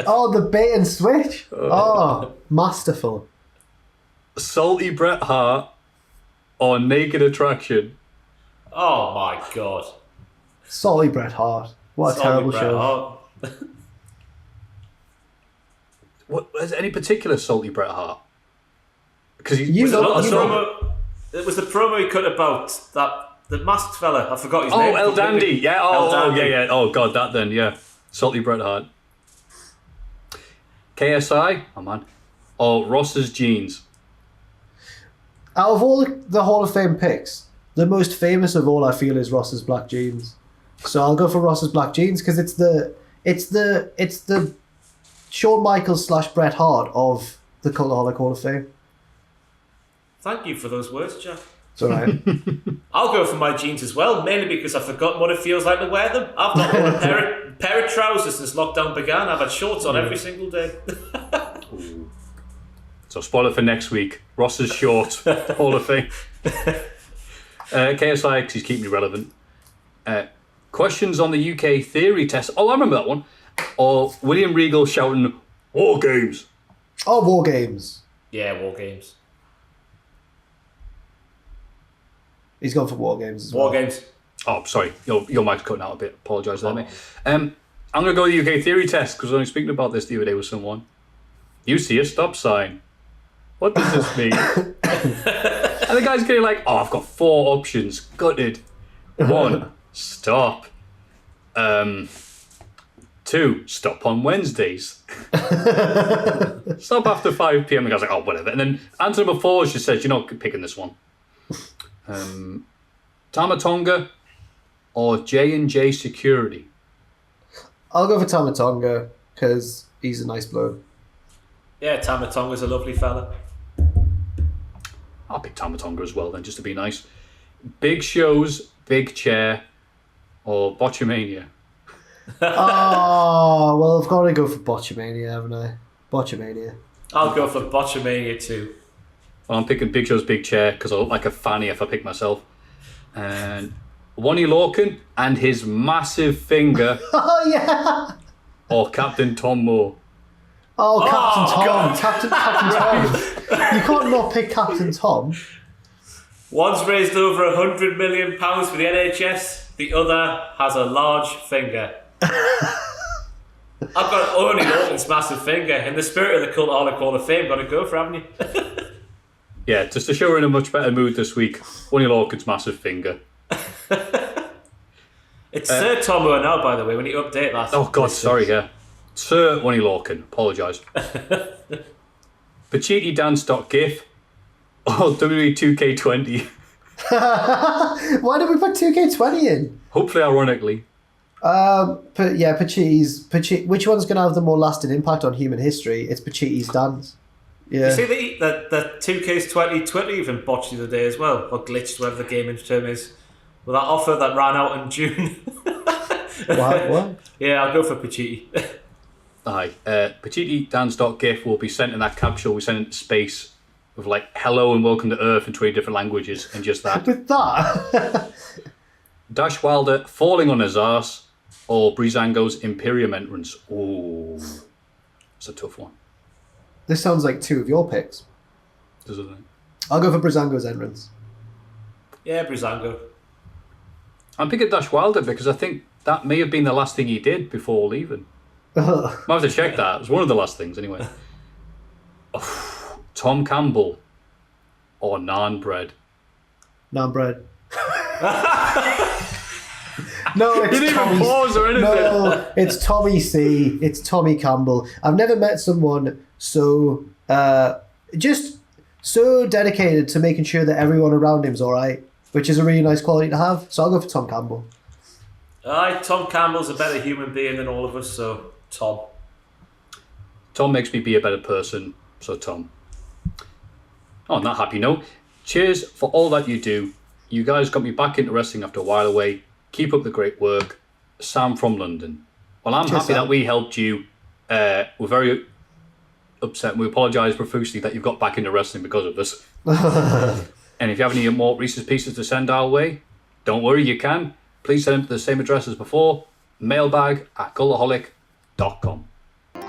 Oh, the bait and switch. Oh, masterful. Salty Bret Hart or Naked Attraction. Oh my god. Salty Bret Hart. What a terrible show. What is any particular Salty Bret Hart? Because it was the promo he cut about the masked fella. I forgot his name. Oh, El Dandy. Yeah. Oh, Dandy. yeah. Oh god, that then. Yeah. Salty Bret Hart. KSI. Oh man. Or Ross's jeans. Out of all the Hall of Fame picks, the most famous of all I feel is Ross's black jeans. So I'll go for Ross's black jeans because it's the Shawn Michaels / Bret Hart of the Cultaholic Hall of Fame. Thank you for those words, Jack. It's alright. I'll go for my jeans as well, mainly because I've forgotten what it feels like to wear them. I've not worn a pair of trousers since lockdown began. I've had shorts on every single day. So spoiler for next week. Ross's short Hall of Fame. KSI, because he's keeping me relevant. Questions on the UK theory test. Oh, I remember that one. Or William Regal shouting, War Games. Oh, War Games. Yeah, War Games. He's gone for War Games as well. War Games. Oh, sorry. Your mic's cutting out a bit. Apologise there, mate. I'm going to go with the UK theory test because I was only speaking about this the other day with someone. You see a stop sign. What does this mean? And the guy's getting like, oh, I've got 4 options. Gutted. 1, stop. 2, stop on Wednesdays. Stop after 5 p.m. The guy's like, oh, whatever. And then answer number 4, she says, you're not picking this one. Tamatonga or J&J Security? I'll go for Tamatonga because he's a nice bloke. Yeah, Tamatonga's a lovely fella. I'll pick Tamatonga as well then, just to be nice. Big Show's Big Chair or Botchamania? Oh, well, I've got to go for Botchamania, haven't I? Botchamania. I'll go for Botchamania too. Well, I'm picking Big Show's Big Chair because I look like a fanny if I pick myself. And Wonnie Lorcan and his massive finger. Oh, yeah. Or Captain Tom Moore. Oh, Captain Tom. God. Captain Tom. You can't not pick Captain Tom. One's raised over £100 million for the NHS. The other has a large finger. I've got Wonnie Lorcan's massive finger. In the spirit of the Cultaholic Hall of Fame, got to go for, haven't you? Yeah, just to show we're in a much better mood this week. Wonnie Lorcan's massive finger. It's Sir Tomo now, by the way, when you update that. Oh, God, sorry, yeah. Sir Wonnie Lorcan, apologise. Pachiti Dance.gif or WWE 2K20. Why did we put 2K20 in? Hopefully, ironically. But yeah, Pachiti's. Which one's going to have the more lasting impact on human history? It's Pachiti's dance. Yeah. You see the 2K's 2020 even botched the other day as well, or glitched, whatever the gaming term is. Well, that offer that ran out in June. What? Yeah, I'll go for Pachiti. Aye. Pachiti Dance.gif will be sent in that capsule we sent into space with like hello and welcome to Earth in 20 different languages and just that. With that? Dash Wilder falling on his arse or Breezango's Imperium entrance. Ooh. It's a tough one. This sounds like 2 of your picks. Doesn't it? I'll go for Breezango's entrance. Yeah, Breezango. I'm picking Dash Wilder because I think that may have been the last thing he did before leaving. Might have to check that. It was one of the last things, anyway. Tom Campbell or naan bread? Naan bread. No, it's you didn't even pause or anything. No, it's Tommy C. It's Tommy Campbell. I've never met someone so just so dedicated to making sure that everyone around him's all right, which is a really nice quality to have. So I'll go for Tom Campbell. Tom Campbell's a better human being than all of us, so Tom. Tom makes me be a better person, so Tom. On that happy note, cheers for all that you do. You guys got me back into wrestling after a while away. Keep up the great work. Sam from London. Well, I'm happy that we helped you. We're very upset and we apologise profusely that you've got back into wrestling because of this. And if you have any more Reese's Pieces to send our way, don't worry, you can. Please send them to the same address as before, mailbag@cultaholic.com.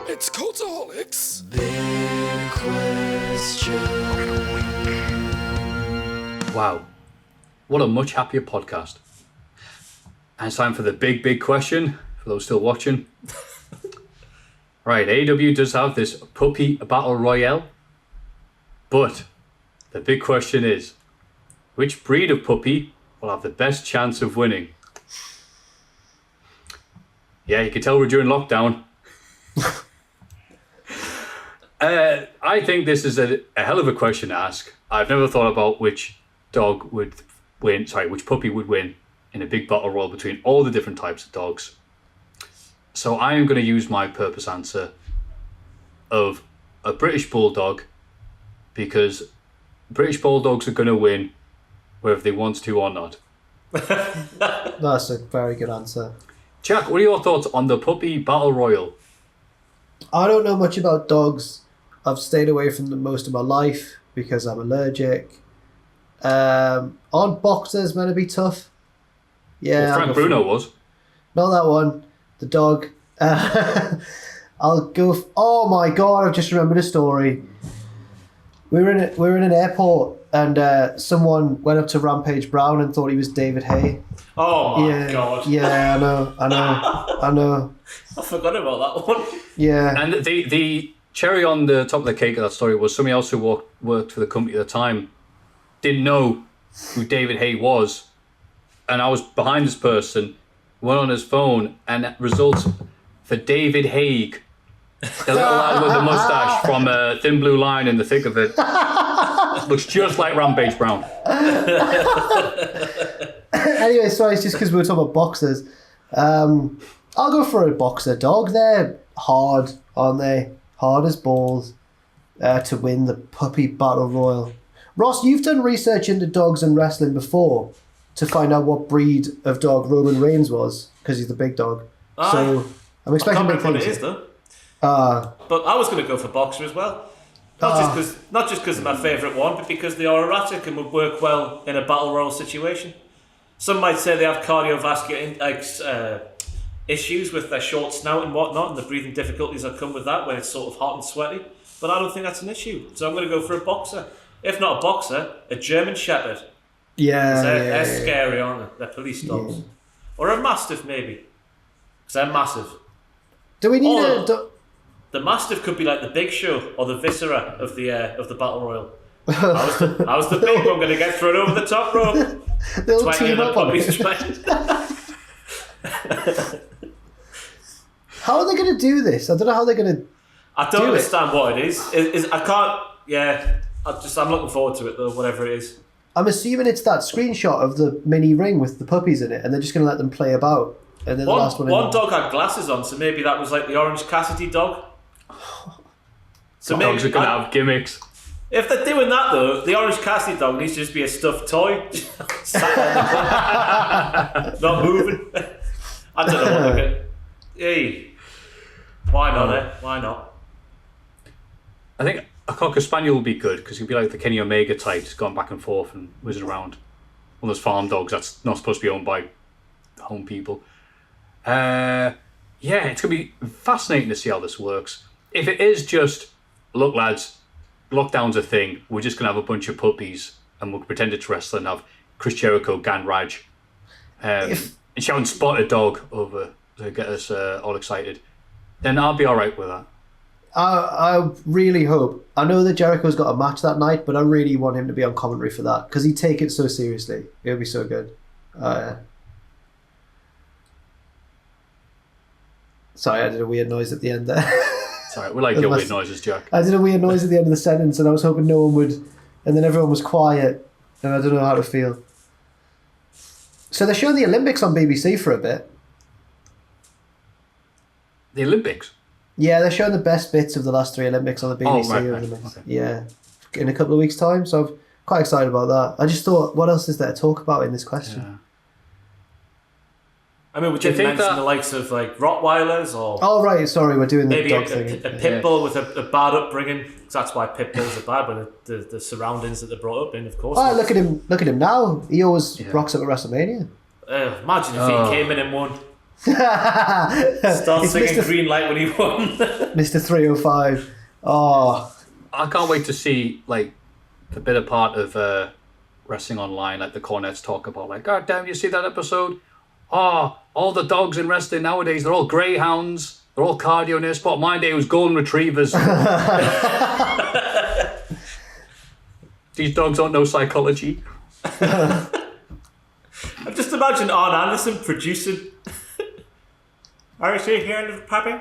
It's Cultaholics. Big question. Wow, what a much happier podcast. And it's time for the big question, for those still watching. Right, AEW does have this puppy battle royale, but the big question is, which breed of puppy will have the best chance of winning? Yeah, you can tell we're during lockdown. I think this is a hell of a question to ask. I've never thought about which which puppy would win in a big battle royal between all the different types of dogs. So I am going to use my purpose answer of a British Bulldog, because British Bulldogs are going to win whether they want to or not. That's a very good answer. Jack, what are your thoughts on the puppy battle royal? I don't know much about dogs. I've stayed away from them most of my life because I'm allergic. Aren't boxers meant to be tough? Yeah, Well, Frank Bruno was. Not that one. The dog. I'll go. Oh my god! I've just remembered a story. We were in an airport and someone went up to Rampage Brown and thought he was David Hay. Oh my god! Yeah, I know. I forgot about that one. Yeah. And the cherry on the top of the cake of that story was somebody else who worked for the company at the time didn't know who David Hay was, and I was behind this person, went on his phone, and results for David Haig, the little lad with the mustache from Thin Blue Line in the thick of it, looks just like Rampage Brown. Anyway, sorry, it's just because we were talking about boxers. I'll go for a boxer dog. They're hard, aren't they? Hard as balls to win the puppy battle royal. Ross, you've done research into dogs and wrestling before to find out what breed of dog Roman Reigns was, because he's the big dog. So I'm expecting big things. I can't remember what it is though. But I was going to go for boxer as well. Not just because of my favourite one, but because they are erratic and would work well in a battle royal situation. Some might say they have cardiovascular issues with their short snout and whatnot, and the breathing difficulties that come with that when it's sort of hot and sweaty. But I don't think that's an issue. So I'm going to go for a boxer. If not a boxer, a German Shepherd. They're scary, aren't they? They're police dogs. Yeah. Or a Mastiff, maybe. Because they're massive. Do we need The Mastiff could be like the Big Show or the Viscera of the Battle Royal. I was the big one going to get thrown over the top rope. They'll team up on it. How are they going to do this? I don't know how they're going to. I don't understand what it is. I can't. Yeah, I'm looking forward to it though. Whatever it is. I'm assuming it's that screenshot of the mini ring with the puppies in it, and they're just going to let them play about. And then the last one dog had glasses on, so maybe that was like the Orange Cassidy dog. So dogs are going to have gimmicks. If they're doing that though, the Orange Cassidy dog needs to just be a stuffed toy, sat on the not moving. I don't know what they're Hey, why not? Why not? I think a Cocker Spaniel would be good because he'd be like the Kenny Omega type, just going back and forth and whizzing around. One of those farm dogs that's not supposed to be owned by home people. Yeah, it's going to be fascinating to see how this works. If it is just, look lads, lockdown's a thing, we're just going to have a bunch of puppies and we'll pretend it's wrestling, have Chris Jericho, Gan Raj. and she hadn't spotted dog over to get us all excited, then I'll be all right with that. I really hope. I know that Jericho's got a match that night, but I really want him to be on commentary for that because he'd take it so seriously. It would be so good. Sorry, I did a weird noise at the end there. Sorry, we like your weird noises, Jack. I did a weird noise at the end of the sentence, and I was hoping no one would. And then everyone was quiet, and I don't know how to feel. So they're showing the Olympics on BBC for a bit. The Olympics? Yeah, they're showing the best bits of the last 3 Olympics on the BBC. Okay. Yeah, in a couple of weeks' time. So I'm quite excited about that. I just thought, what else is there to talk about in this question? Yeah. I mean, we did mention the likes of like Rottweilers or... Oh, right, sorry, we're doing the maybe dog a thing. pit bull with a bad upbringing. 'Cause that's why pit bulls are bad, but the surroundings that they're brought up in, of course. Oh, look at him now. He always rocks up at WrestleMania. Imagine if he came in and won. Start singing Mr. Green Light when he won. Mr. 305. Oh. I can't wait to see like the bit of part of Wrestling Online, like the Cornets talk about, like, God damn, you see that episode? Oh, all the dogs in wrestling nowadays, they're all greyhounds, they're all cardio near spot. My day was golden retrievers. These dogs don't know psychology. I just imagine Arn Anderson producing. Are you seeing here in the puppy?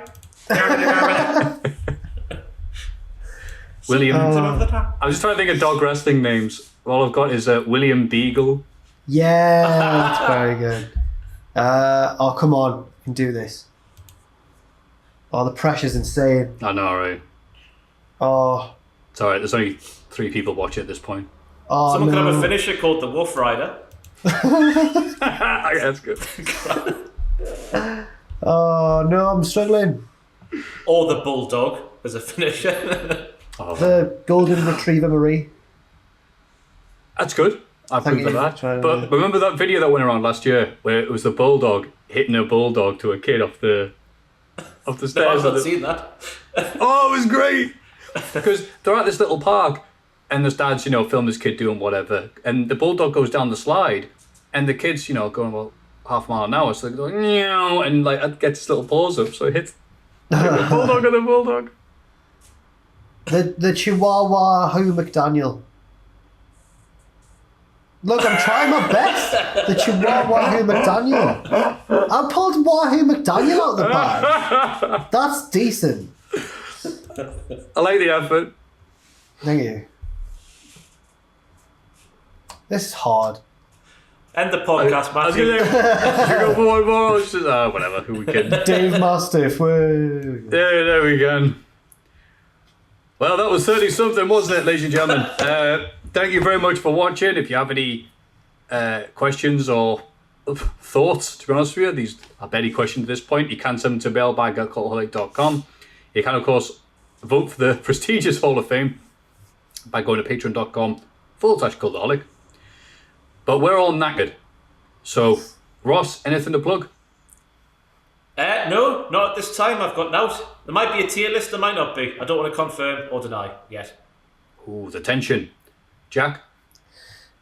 William. I'm just trying to think of dog wrestling names. All I've got is William Beagle. Yeah, that's very good. Oh, come on. You can do this. Oh, the pressure's insane. I know, right? Oh. It's alright, there's only 3 people watching at this point. Oh, Someone no. could have a finisher called the Wolf Rider. Yeah, that's good. Oh, no, I'm struggling. Or the Bulldog as a finisher. The Golden Retriever Marie. That's good. I approve of that. Try But remember that video that went around last year where it was the bulldog hitting a bulldog to a kid off the stairs? No, I've not seen that. Oh, it was great! Because they're at this little park and this dad's, film this kid doing whatever, and the bulldog goes down the slide and the kid's, going about half a mile an hour, so they're going, meow, and like gets his little paws up, so it hits the bulldog and the bulldog. The Chihuahua Hugh McDaniel. Look, I'm trying my best. The Chihuahua Wahoo McDaniel. I pulled Wahoo McDaniel out the bag. That's decent. I like the effort. Thank you. This is hard. End the podcast, I was Matthew. going to go for one more. It's just, whatever, who we can. Dave Mastiff. Woo. There we go. Well, that was 30-something, wasn't it, ladies and gentlemen? Thank you very much for watching. If you have any questions or thoughts, to be honest with you, these are any questions at this point, you can send them to mailbag@cultaholic.com. You can, of course, vote for the prestigious Hall of Fame by going to patreon.com/cultaholic. But we're all knackered. So, Ross, anything to plug? No, not at this time. I've got notes. There might be a tier list, there might not be. I don't want to confirm or deny yet. Ooh, the tension. Jack?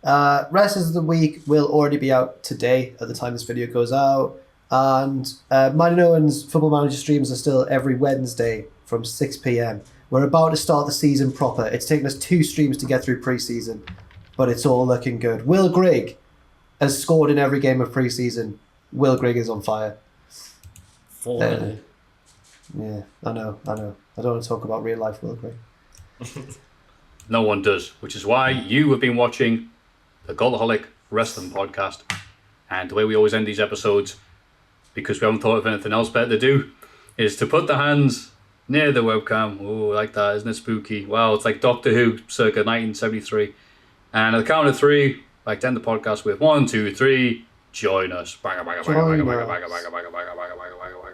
Wrestlers of the Week will already be out today at the time this video goes out. And Mine and Owen's Football Manager streams are still every Wednesday from 6 p.m. We're about to start the season proper. It's taken us 2 streams to get through pre-season, but it's all looking good. Will Grigg has scored in every game of pre-season. Will Grigg is on fire. Yeah, I know. I don't want to talk about real life Will Grigg. No one does, which is why you have been watching the Cultaholic Wrestling Podcast. And the way we always end these episodes, because we haven't thought of anything else better to do, is to put the hands near the webcam. Oh, like that, isn't it spooky? Wow, it's like Doctor Who, circa 1973. And at the count of 3, like to end the podcast with 1, 2, 3, join us. Banga, banga, banga, banga, banga, banga, banga, banga, banga, banga, banga, banga, banga.